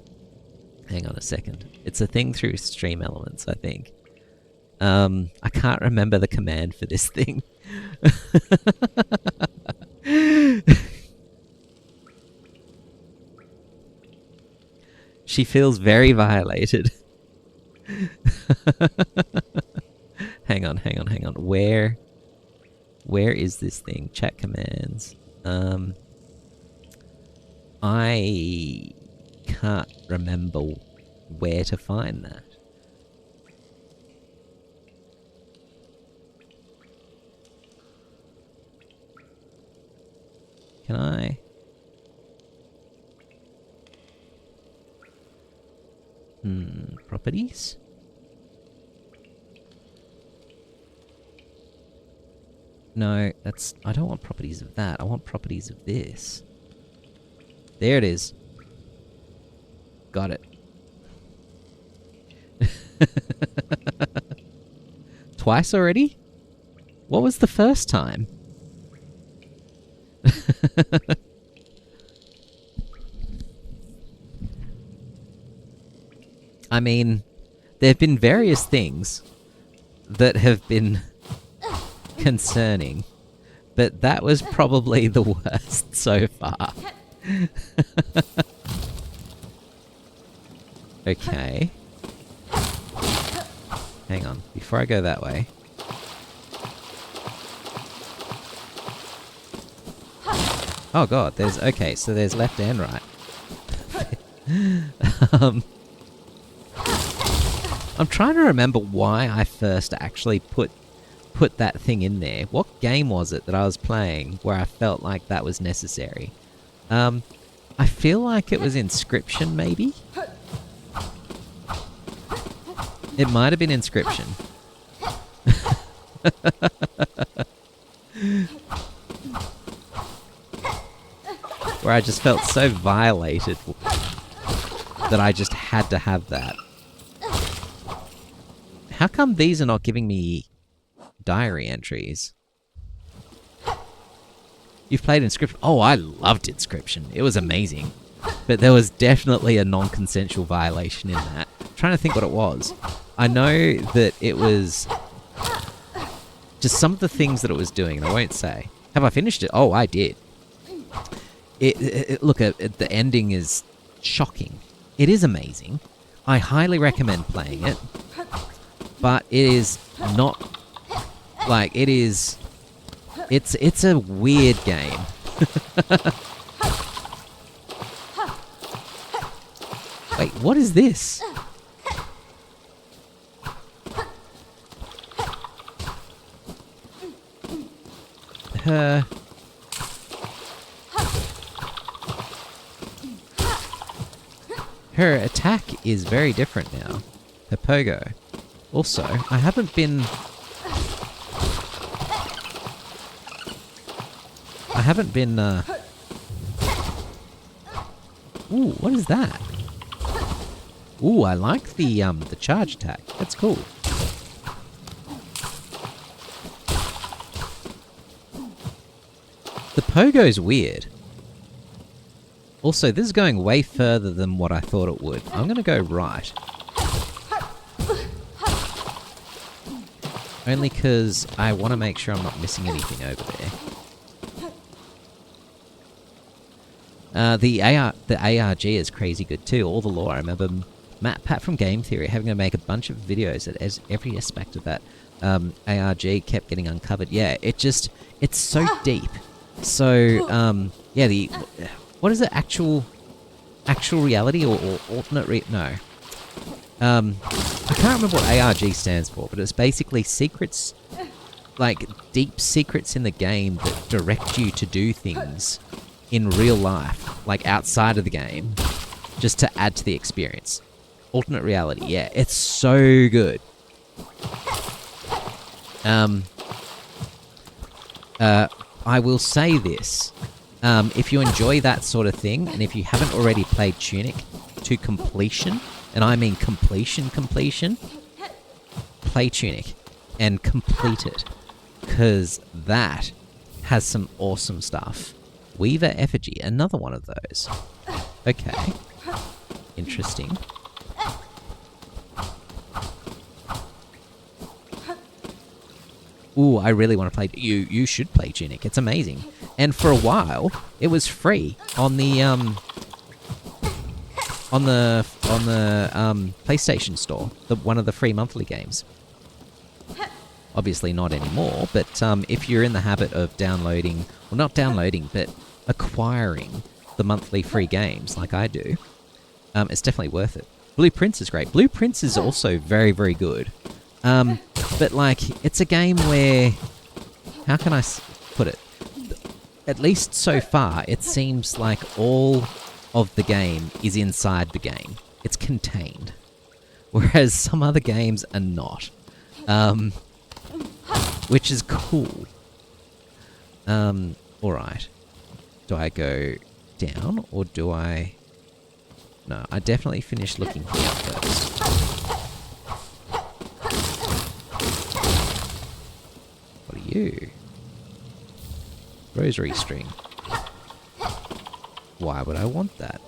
Hang on a second. It's a thing through Stream Elements, I think. I can't remember the command for this thing. She feels very violated. Hang on. Where is this thing? Chat commands. I can't remember where to find that. Can I? Properties? No, that's... I don't want properties of that. I want properties of this. There it is. Got it. Twice already? What was the first time? I mean, there have been various things that have been concerning, but that was probably the worst so far. Okay. Hang on, before I go that way. Oh god, there's... Okay, so there's left and right. I'm trying to remember why I first actually put that thing in there. What game was it that I was playing where I felt like that was necessary? I feel like it was Inscription, maybe? It might have been Inscription. Where I just felt so violated that I just had to have that. How come these are not giving me diary entries? You've played Inscription. Oh, I loved Inscription. It was amazing. But there was definitely a non-consensual violation in that. I'm trying to think what it was. I know that it was just some of the things that it was doing, and I won't say. Have I finished it? Oh, I did. Look, the ending is shocking. It is amazing. I highly recommend playing it. but it is not like it is. It's a weird game. Wait, what is this? Her attack is very different now. Her pogo. Also, I haven't been... Ooh, what is that? Ooh, I like the charge attack. That's cool. The pogo's weird. Also, this is going way further than what I thought it would. I'm going to go right. Only because I want to make sure I'm not missing anything over there. The ARG is crazy good too. All the lore. I remember Pat from Game Theory having to make a bunch of videos that as every aspect of that ARG kept getting uncovered. Yeah, it's so deep. So, yeah, what is it? Actual reality or alternate no. I can't remember what ARG stands for, but it's basically secrets, like deep secrets in the game that direct you to do things in real life, like outside of the game, just to add to the experience. Alternate reality, yeah, it's so good. I will say this. If you enjoy that sort of thing, and if you haven't already played Tunic to completion, and I mean completion, play Tunic and complete it, because that has some awesome stuff. Weaver Effigy, another one of those. Okay. Interesting. Ooh, I really want to play... You should play Tunic. It's amazing. And for a while, it was free on the PlayStation Store. One of the free monthly games. Obviously not anymore, but if you're in the habit of downloading... Well, not downloading, but acquiring the monthly free games, like I do, it's definitely worth it. Blue Prince is great. Blue Prince is also very, very good. But, like, it's a game where... How can I put it? At least so far, it seems like all of the game is inside the game. It's contained. Whereas some other games are not. Which is cool. Alright. Do I go down, or do I... No, I definitely finished looking here first. What are you? Rosary string. Why would I want that?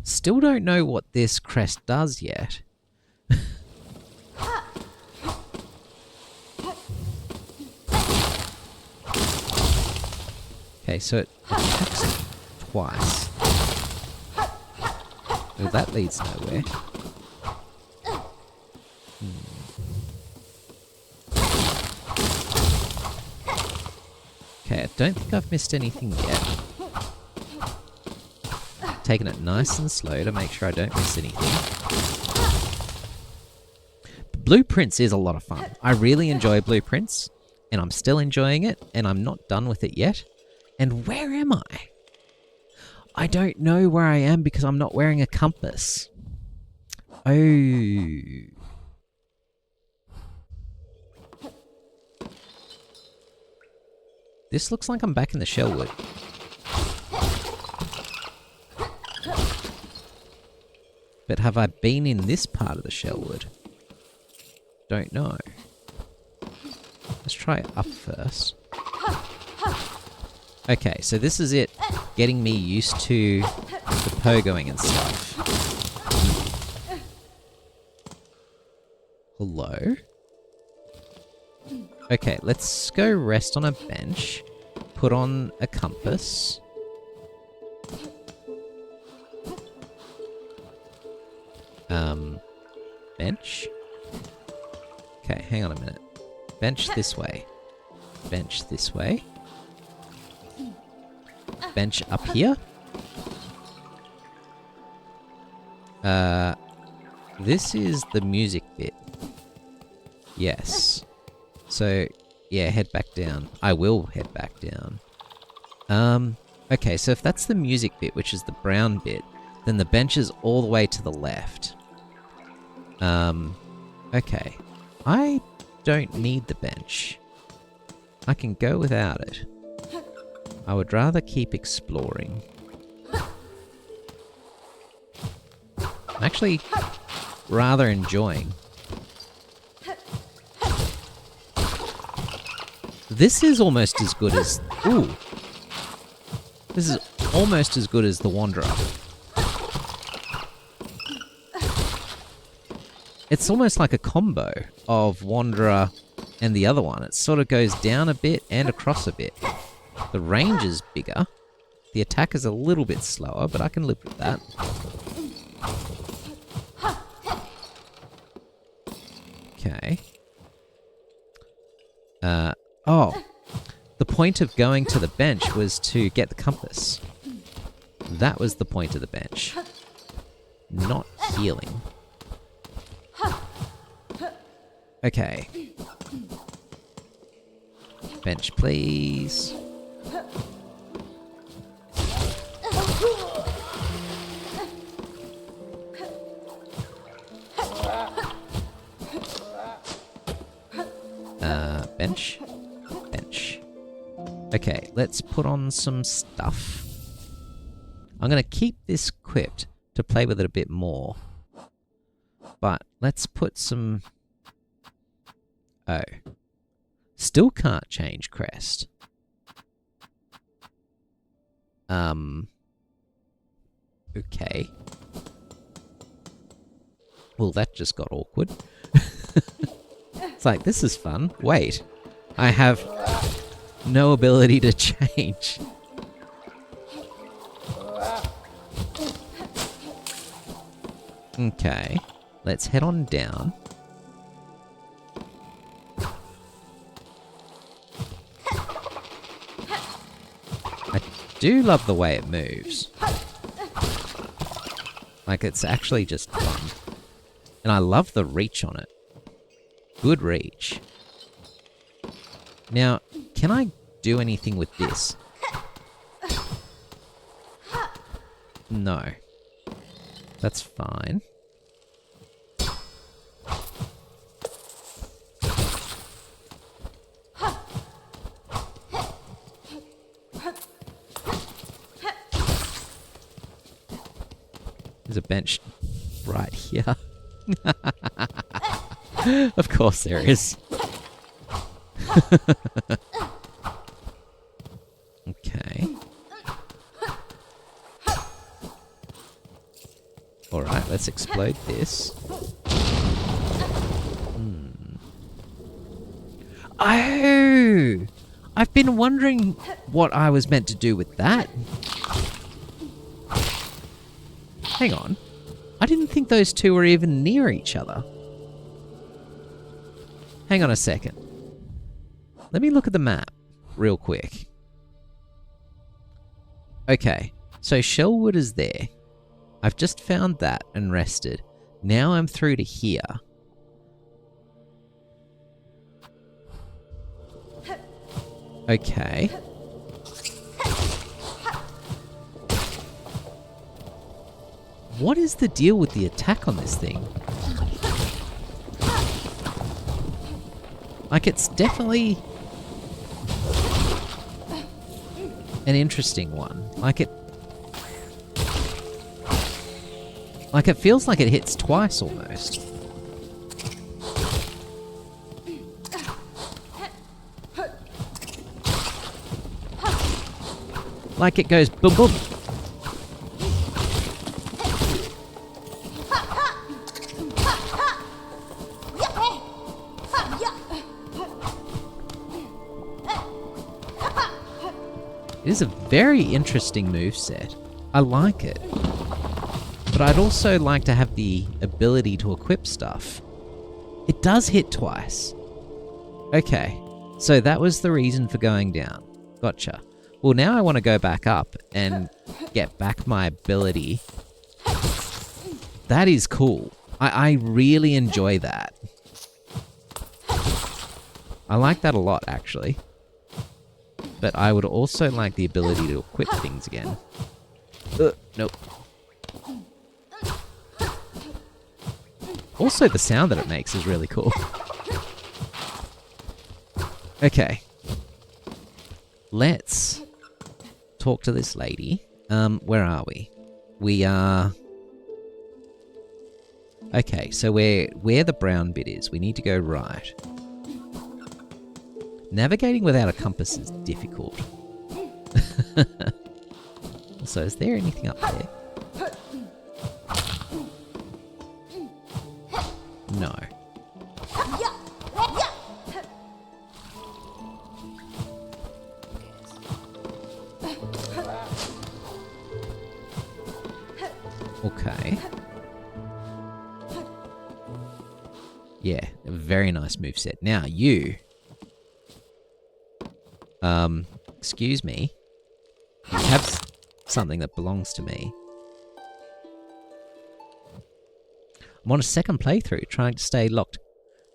Still don't know what this crest does yet. Okay, so it attacks twice. Well, that leads nowhere. Okay, I don't think I've missed anything yet. Taking it nice and slow to make sure I don't miss anything. Blueprints is a lot of fun. I really enjoy Blueprints, and I'm still enjoying it, and I'm not done with it yet. And where am I? I don't know where I am because I'm not wearing a compass. Oh. This looks like I'm back in the Shellwood. But have I been in this part of the Shellwood? Don't know. Let's try up first. Okay, so this is it. Getting me used to the pogoing and stuff. Hello? Okay, let's go rest on a bench. put on a compass. Bench. Okay, hang on a minute. Bench this way. Bench this way. Bench up here. This is the music bit. Yes. So, yeah, head back down. I will head back down. Okay, so if that's the music bit, which is the brown bit, then the bench is all the way to the left. Okay. I don't need the bench. I can go without it. I would rather keep exploring. I'm actually rather enjoying. This is almost as good as... Ooh. This is almost as good as the Wanderer. It's almost like a combo of Wanderer and the other one. It sort of goes down a bit and across a bit. The range is bigger. The attack is a little bit slower, but I can live with that. Okay. Oh. The point of going to the bench was to get the compass. That was the point of the bench. Not healing. Okay. Bench, please. Bench. Bench. Okay, let's put on some stuff. I'm going to keep this equipped to play with it a bit more. But let's put some... Oh. Still can't change crest. Okay. Well, that just got awkward. It's like, this is fun. Wait. I have no ability to change. Okay. Let's head on down. I do love the way it moves. Like, it's actually just fun. And I love the reach on it. Good reach. Now, can I do anything with this? No. That's fine. There's a bench right here. Of course there is. Okay. Alright, let's explode this. Oh! I've been wondering what I was meant to do with that. Hang on. I didn't think those two were even near each other. Hang on a second. Let me look at the map real quick. Okay, so Shellwood is there. I've just found that and rested. Now I'm through to here. Okay. What is the deal with the attack on this thing? Like, it's definitely an interesting one. Like, it feels like it hits twice almost. Like it goes boom boom. is a very interesting moveset. I like it. But I'd also like to have the ability to equip stuff. It does hit twice. Okay, so that was the reason for going down. Gotcha. Well, now I want to go back up and get back my ability. That is cool. I really enjoy that. I like that a lot, actually. But I would also like the ability to equip things again. Nope. Also, the sound that it makes is really cool. Okay. Let's talk to this lady. Where are we? We are... Okay, so where the brown bit is, we need to go right. Navigating without a compass is difficult. So is there anything up there? No. Okay. Yeah, a very nice moveset. Now, you... excuse me. You have something that belongs to me. I'm on a second playthrough, trying to stay locked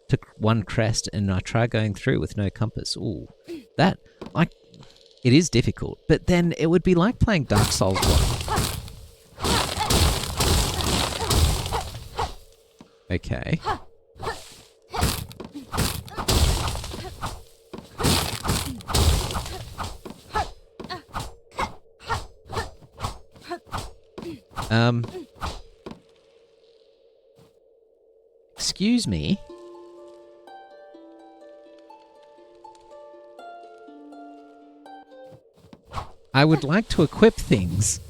to one crest, and I try going through with no compass. Ooh, that, like, it is difficult, but then it would be like playing Dark Souls 1. Okay. Excuse me. I would like to equip things.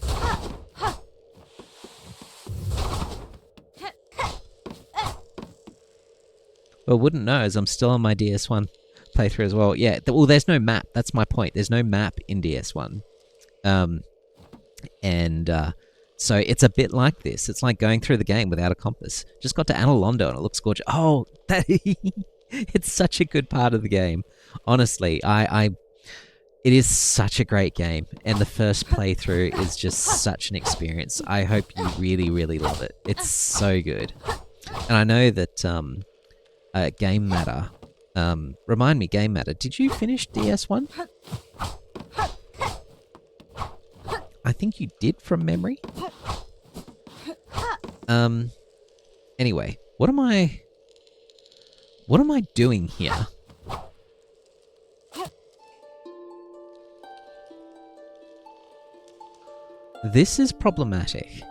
Well, wouldn't know, as I'm still on my DS1 playthrough as well. Yeah, well, there's no map. That's my point. There's no map in DS1. So it's a bit like this. It's like going through the game without a compass. Just got to Analondo and it looks gorgeous. Oh, that it's such a good part of the game. Honestly, it is such a great game, and the first playthrough is just such an experience. I hope you really, really love it. It's so good. And I know that Game Matter, remind me, Game Matter, did you finish DS1? I think you did from memory. Anyway, what am I doing here? This is problematic.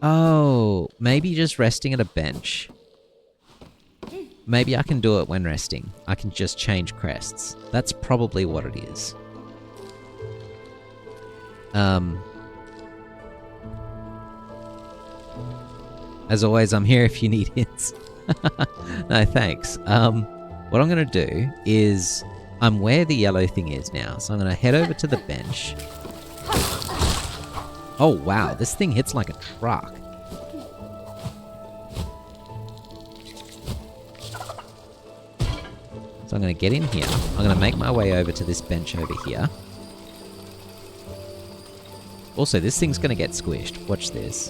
Oh, maybe just resting at a bench. Maybe I can do it when resting. I can just change crests. That's probably what it is. As always, I'm here if you need hints. No, thanks. What I'm going to do is... I'm where the yellow thing is now, so I'm going to head over to the bench. Oh, wow. This thing hits like a truck. So I'm going to get in here. I'm going to make my way over to this bench over here. Also, this thing's going to get squished. Watch this.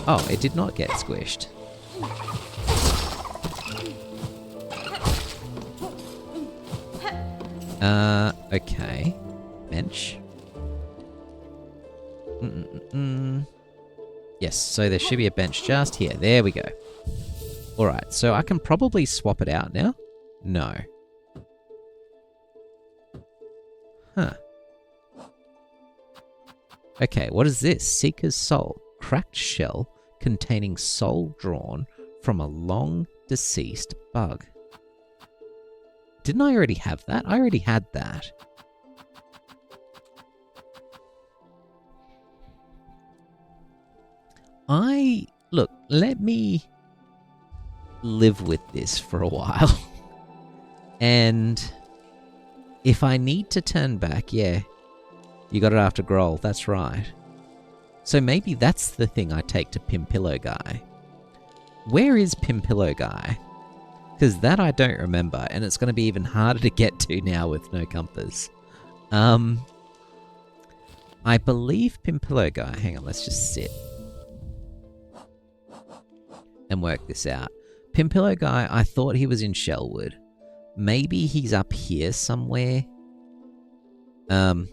Oh, it did not get squished. Okay. Bench. Yes, so there should be a bench just here. There we go. Alright, so I can probably swap it out now. No. Huh. Okay, what is this? Seeker's Soul. Cracked shell containing soul drawn from a long deceased bug. Didn't I already have that? I already had that. look, let me live with this for a while. And if I need to turn back, yeah, you got it after Grohl, that's right. So maybe that's the thing I take to Pimpillo Guy. Where is Pimpillo Guy? Because that I don't remember, and it's going to be even harder to get to now with no compass. I believe Pimpillo Guy... Hang on, let's just sit and work this out. Pimpillo Guy, I thought he was in Shellwood. Maybe he's up here somewhere. Okay,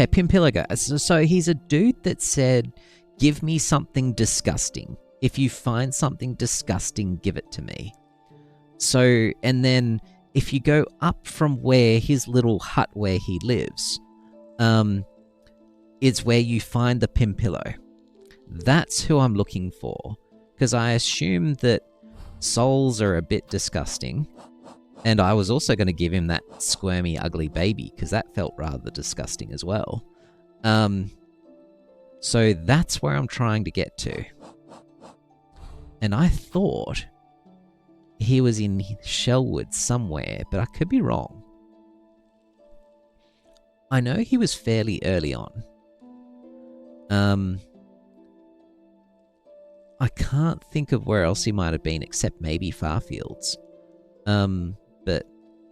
Pimpillo Guy. So he's a dude that said, give me something disgusting. If you find something disgusting, give it to me. So, and then if you go up from where his little hut where he lives, is where you find the Pimpillo. That's who I'm looking for. Because I assume that souls are a bit disgusting. And I was also going to give him that squirmy, ugly baby, because that felt rather disgusting as well. So that's where I'm trying to get to. And I thought he was in Shellwood somewhere, but I could be wrong. I know he was fairly early on. I can't think of where else he might have been, except maybe Farfields. But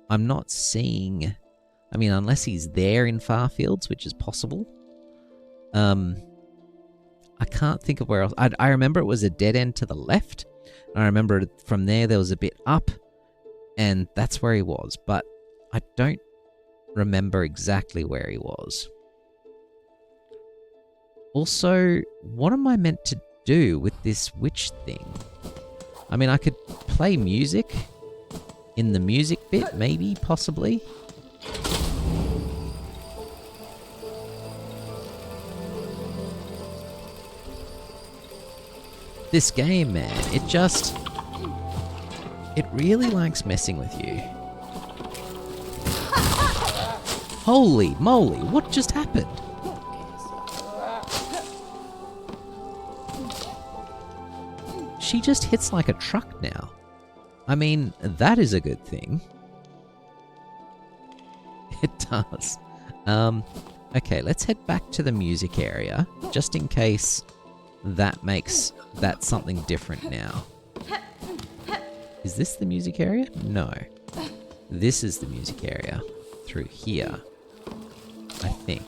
I'm not seeing... I mean, unless he's there in Farfields, which is possible. I can't think of where else. I remember it was a dead end to the left. I remember from there was a bit up, and that's where he was. But I don't remember exactly where he was. Also, what am I meant to do with this witch thing? I mean, I could play music in the music bit, maybe, possibly. This game, man, it really likes messing with you. Holy moly, what just happened? She just hits like a truck now. I mean, that is a good thing. It does. Okay, let's head back to the music area, just in case that makes that something different now. Is this the music area? No. This is the music area. Through here. I think.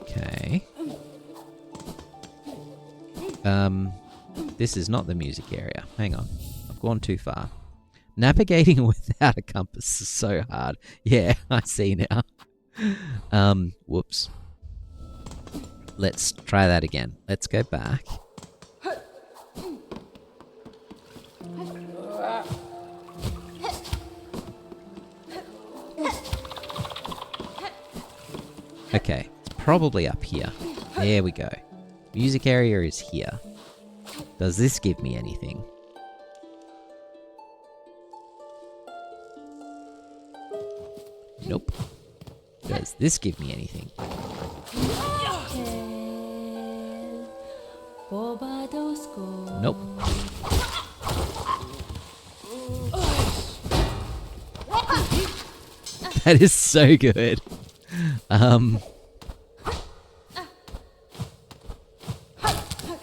Okay. This is not the music area. Hang on. I've gone too far. Navigating without a compass is so hard. Yeah, I see now. Whoops. Let's try that again. Let's go back. Okay, it's probably up here. There we go. Music area is here. Does this give me anything? Nope. Does this give me anything? Nope. That is so good.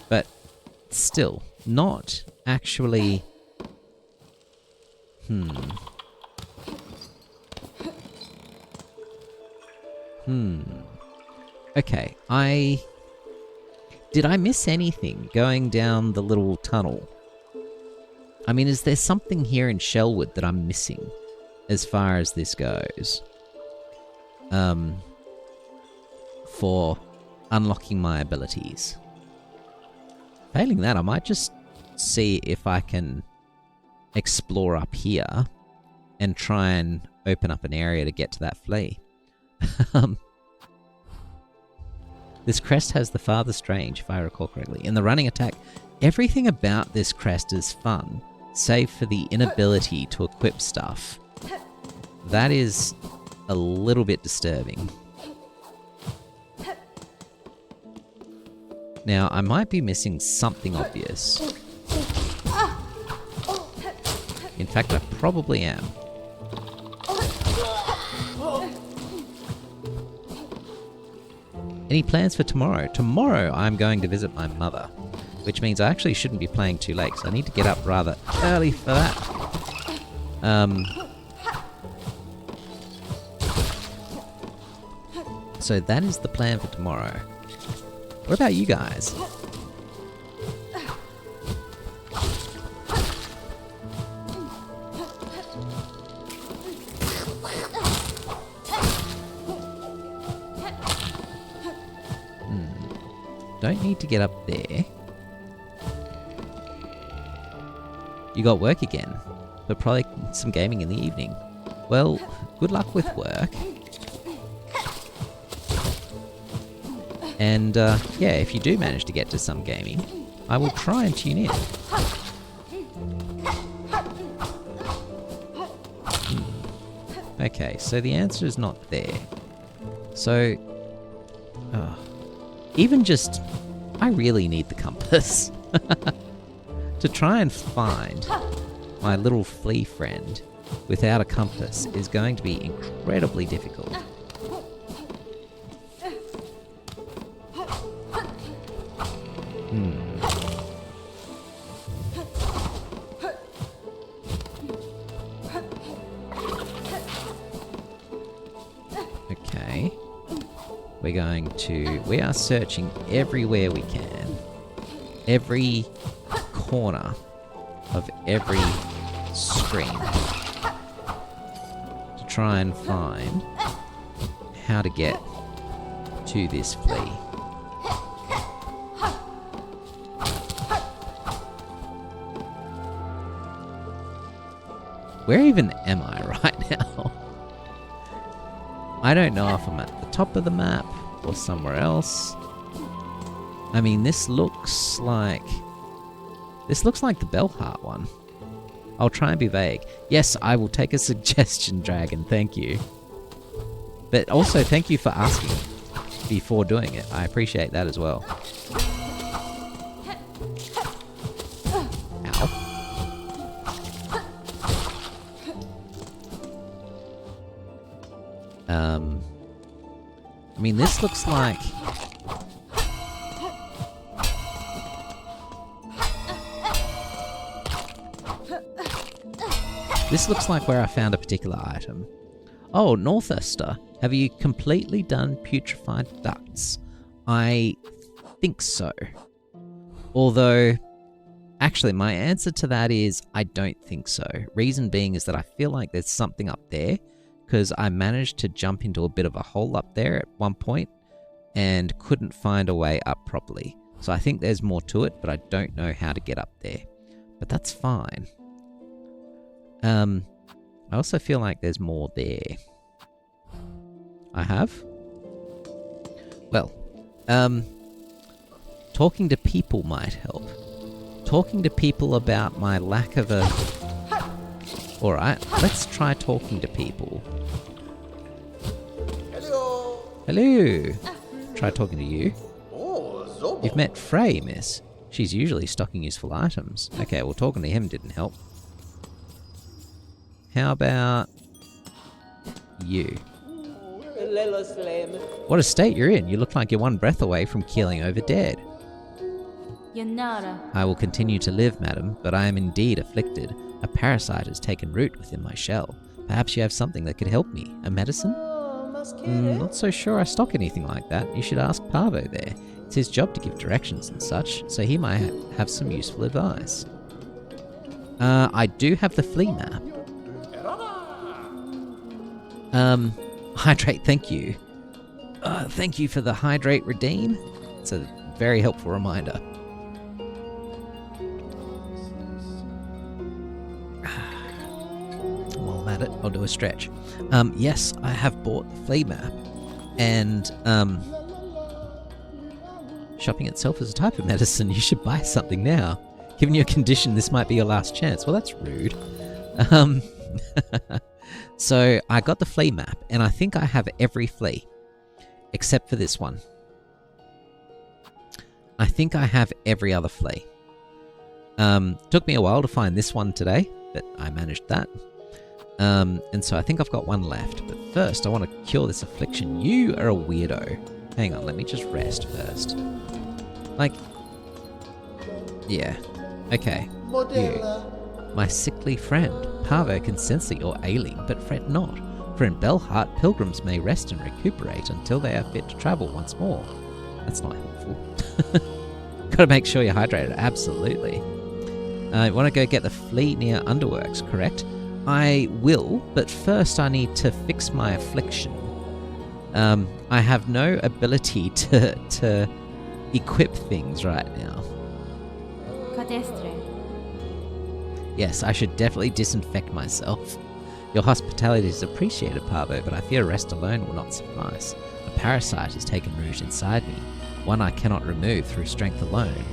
But still, not actually... Okay, Did I miss anything going down the little tunnel? I mean, is there something here in Shellwood that I'm missing as far as this goes? For unlocking my abilities. Failing that, I might just see if I can explore up here and try and open up an area to get to that flea. This crest has the farthest range, if I recall correctly. In the running attack, everything about this crest is fun, save for the inability to equip stuff. That is a little bit disturbing. Now, I might be missing something obvious. In fact, I probably am. Any plans for tomorrow? Tomorrow I'm going to visit my mother, which means I actually shouldn't be playing too late, so I need to get up rather early for that. So that is the plan for tomorrow. What about you guys? Don't need to get up there. You got work again, but probably some gaming in the evening. Well, good luck with work. And yeah, if you do manage to get to some gaming, I will try and tune in. Okay, so the answer is not there. So, even just, I really need the compass. To try and find my little flea friend without a compass is going to be incredibly difficult. Okay. We are searching everywhere we can. Every corner of every screen. To try and find how to get to this flea. Where even am I right now? I don't know if I'm at the top of the map or somewhere else. I mean, this looks like the Bellheart one. I'll try and be vague. Yes, I will take a suggestion, Dragon, thank you. But also, thank you for asking before doing it. I appreciate that as well. Ow. I mean, this looks like... This looks like where I found a particular item. Oh, Northester, have you completely done putrefied ducts? I think so. Although, actually, my answer to that is I don't think so. Reason being is that I feel like there's something up there, because I managed to jump into a bit of a hole up there at one point and couldn't find a way up properly. So I think there's more to it, but I don't know how to get up there. But that's fine. I also feel like there's more there. I have? Well, talking to people might help. Talking to people about my lack of a... Alright, let's try talking to people. Hello. Hello. Try talking to you. Oh, you've met Frey, miss. She's usually stocking useful items. Okay, well, talking to him didn't help. How about you? What a state you're in. You look like you're one breath away from keeling over dead. I will continue to live, madam, but I am indeed afflicted. A parasite has taken root within my shell. Perhaps you have something that could help me. A medicine? Not so sure I stock anything like that. You should ask Parvo there. It's his job to give directions and such, so he might have some useful advice. I do have the flea map. Hydrate, thank you. Thank you for the hydrate redeem. It's a very helpful reminder. While I'm at it, I'll do a stretch. Yes, I have bought the flea map. And, shopping itself is a type of medicine. You should buy something now. Given your condition, this might be your last chance. Well, that's rude. Um, so I got the flea map, and I think I have every flea, except for this one. I think I have every other flea. Took me a while to find this one today, but I managed that. And so I think I've got one left. But first, I want to cure this affliction. You are a weirdo. Hang on, let me just rest first. Like, yeah. Okay. You. My sickly friend. Parvo can sense that you're ailing, but fret not. For in Belheart, pilgrims may rest and recuperate until they are fit to travel once more. That's not helpful. Gotta make sure you're hydrated. Absolutely. I want to go get the flea near Underworks, correct? I will, but first I need to fix my affliction. I have no ability to equip things right now. Yes, I should definitely disinfect myself. Your hospitality is appreciated, Parvo, but I fear rest alone will not suffice. A parasite has taken root inside me, one I cannot remove through strength alone.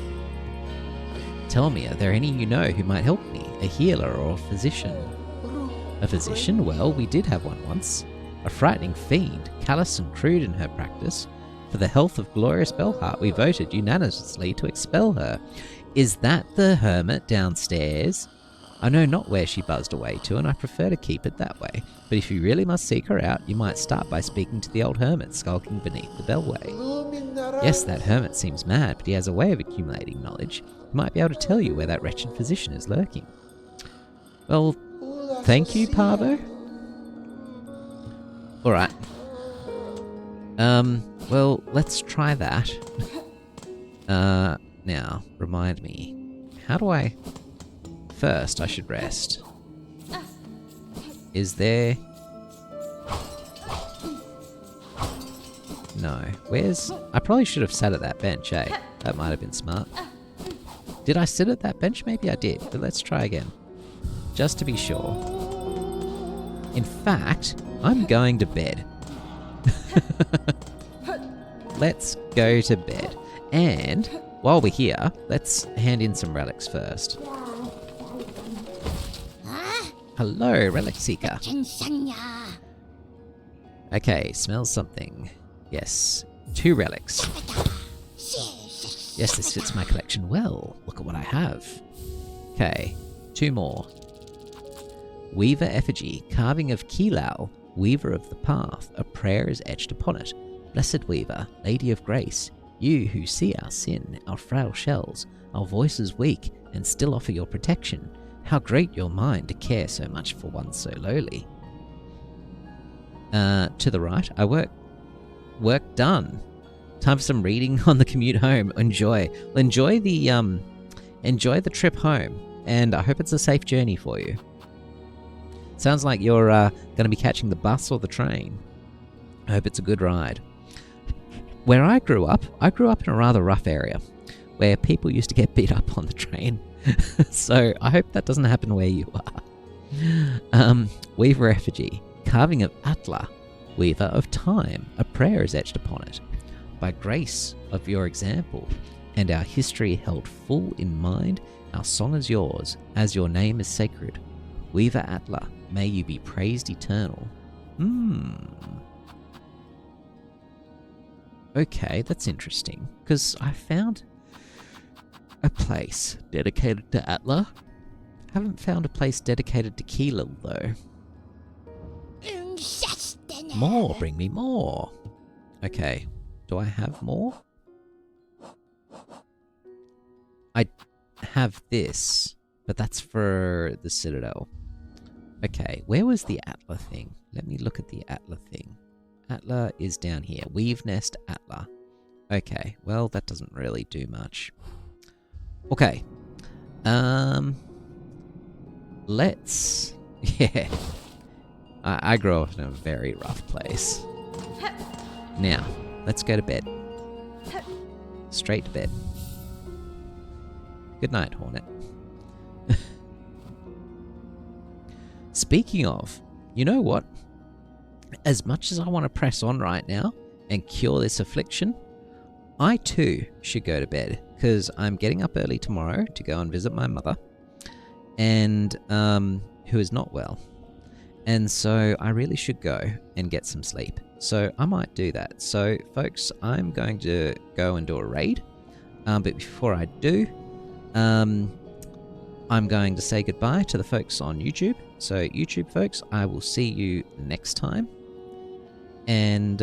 Tell me, are there any you know who might help me? A healer or a physician? A physician? Well, we did have one once. A frightening fiend, callous and crude in her practice. For the health of glorious Belheart, we voted unanimously to expel her. Is that the hermit downstairs? I know not where she buzzed away to, and I prefer to keep it that way. But if you really must seek her out, you might start by speaking to the old hermit skulking beneath the bellway. Yes, that hermit seems mad, but he has a way of accumulating knowledge. He might be able to tell you where that wretched physician is lurking. Well, thank you, Parvo. Alright. Well, let's try that. Now, remind me. How do I... First, I should rest. Is there... No. Where's... I probably should have sat at that bench, eh? That might have been smart. Did I sit at that bench? Maybe I did, but let's try again. Just to be sure. In fact, I'm going to bed. Let's go to bed. And, while we're here, let's hand in some relics first. Hello, Relic Seeker. Okay, smells something. Yes, 2 relics. Yes, this fits my collection well. Look at what I have. Okay, 2 more. Weaver Effigy, carving of Kilal, Weaver of the Path. A prayer is etched upon it. Blessed Weaver, Lady of Grace, you who see our sin, our frail shells, our voices weak, and still offer your protection. How great your mind to care so much for one so lowly. To the right, work done. Time for some reading on the commute home. Enjoy the trip home, and I hope it's a safe journey for you. Sounds like you're going to be catching the bus or the train. I hope it's a good ride. Where I grew up in a rather rough area, where people used to get beat up on the train. So I hope that doesn't happen where you are. Weaver Effigy, carving of Atla, Weaver of Time. A prayer is etched upon it. By grace of your example, and our history held full in mind, our song is yours, as your name is sacred. Weaver Atla, may you be praised eternal. Okay, that's interesting, because I found a place dedicated to Atla. Haven't found a place dedicated to Kilal, though. More, bring me more. Okay, do I have more? I have this, but that's for the Citadel. Okay, where was the Atla thing? Let me look at the Atla thing. Atla is down here. Weave Nest Atla. Okay, well, that doesn't really do much. Okay. Let's... Yeah. I grew up in a very rough place. Now, let's go to bed. Straight to bed. Good night, Hornet. Speaking of, you know what? As much as I want to press on right now and cure this affliction, I too should go to bed. because I'm getting up early tomorrow to go and visit my mother, and who is not well. And so I really should go and get some sleep. So I might do that. So folks, I'm going to go and do a raid. But before I do, I'm going to say goodbye to the folks on YouTube. So YouTube folks, I will see you next time. And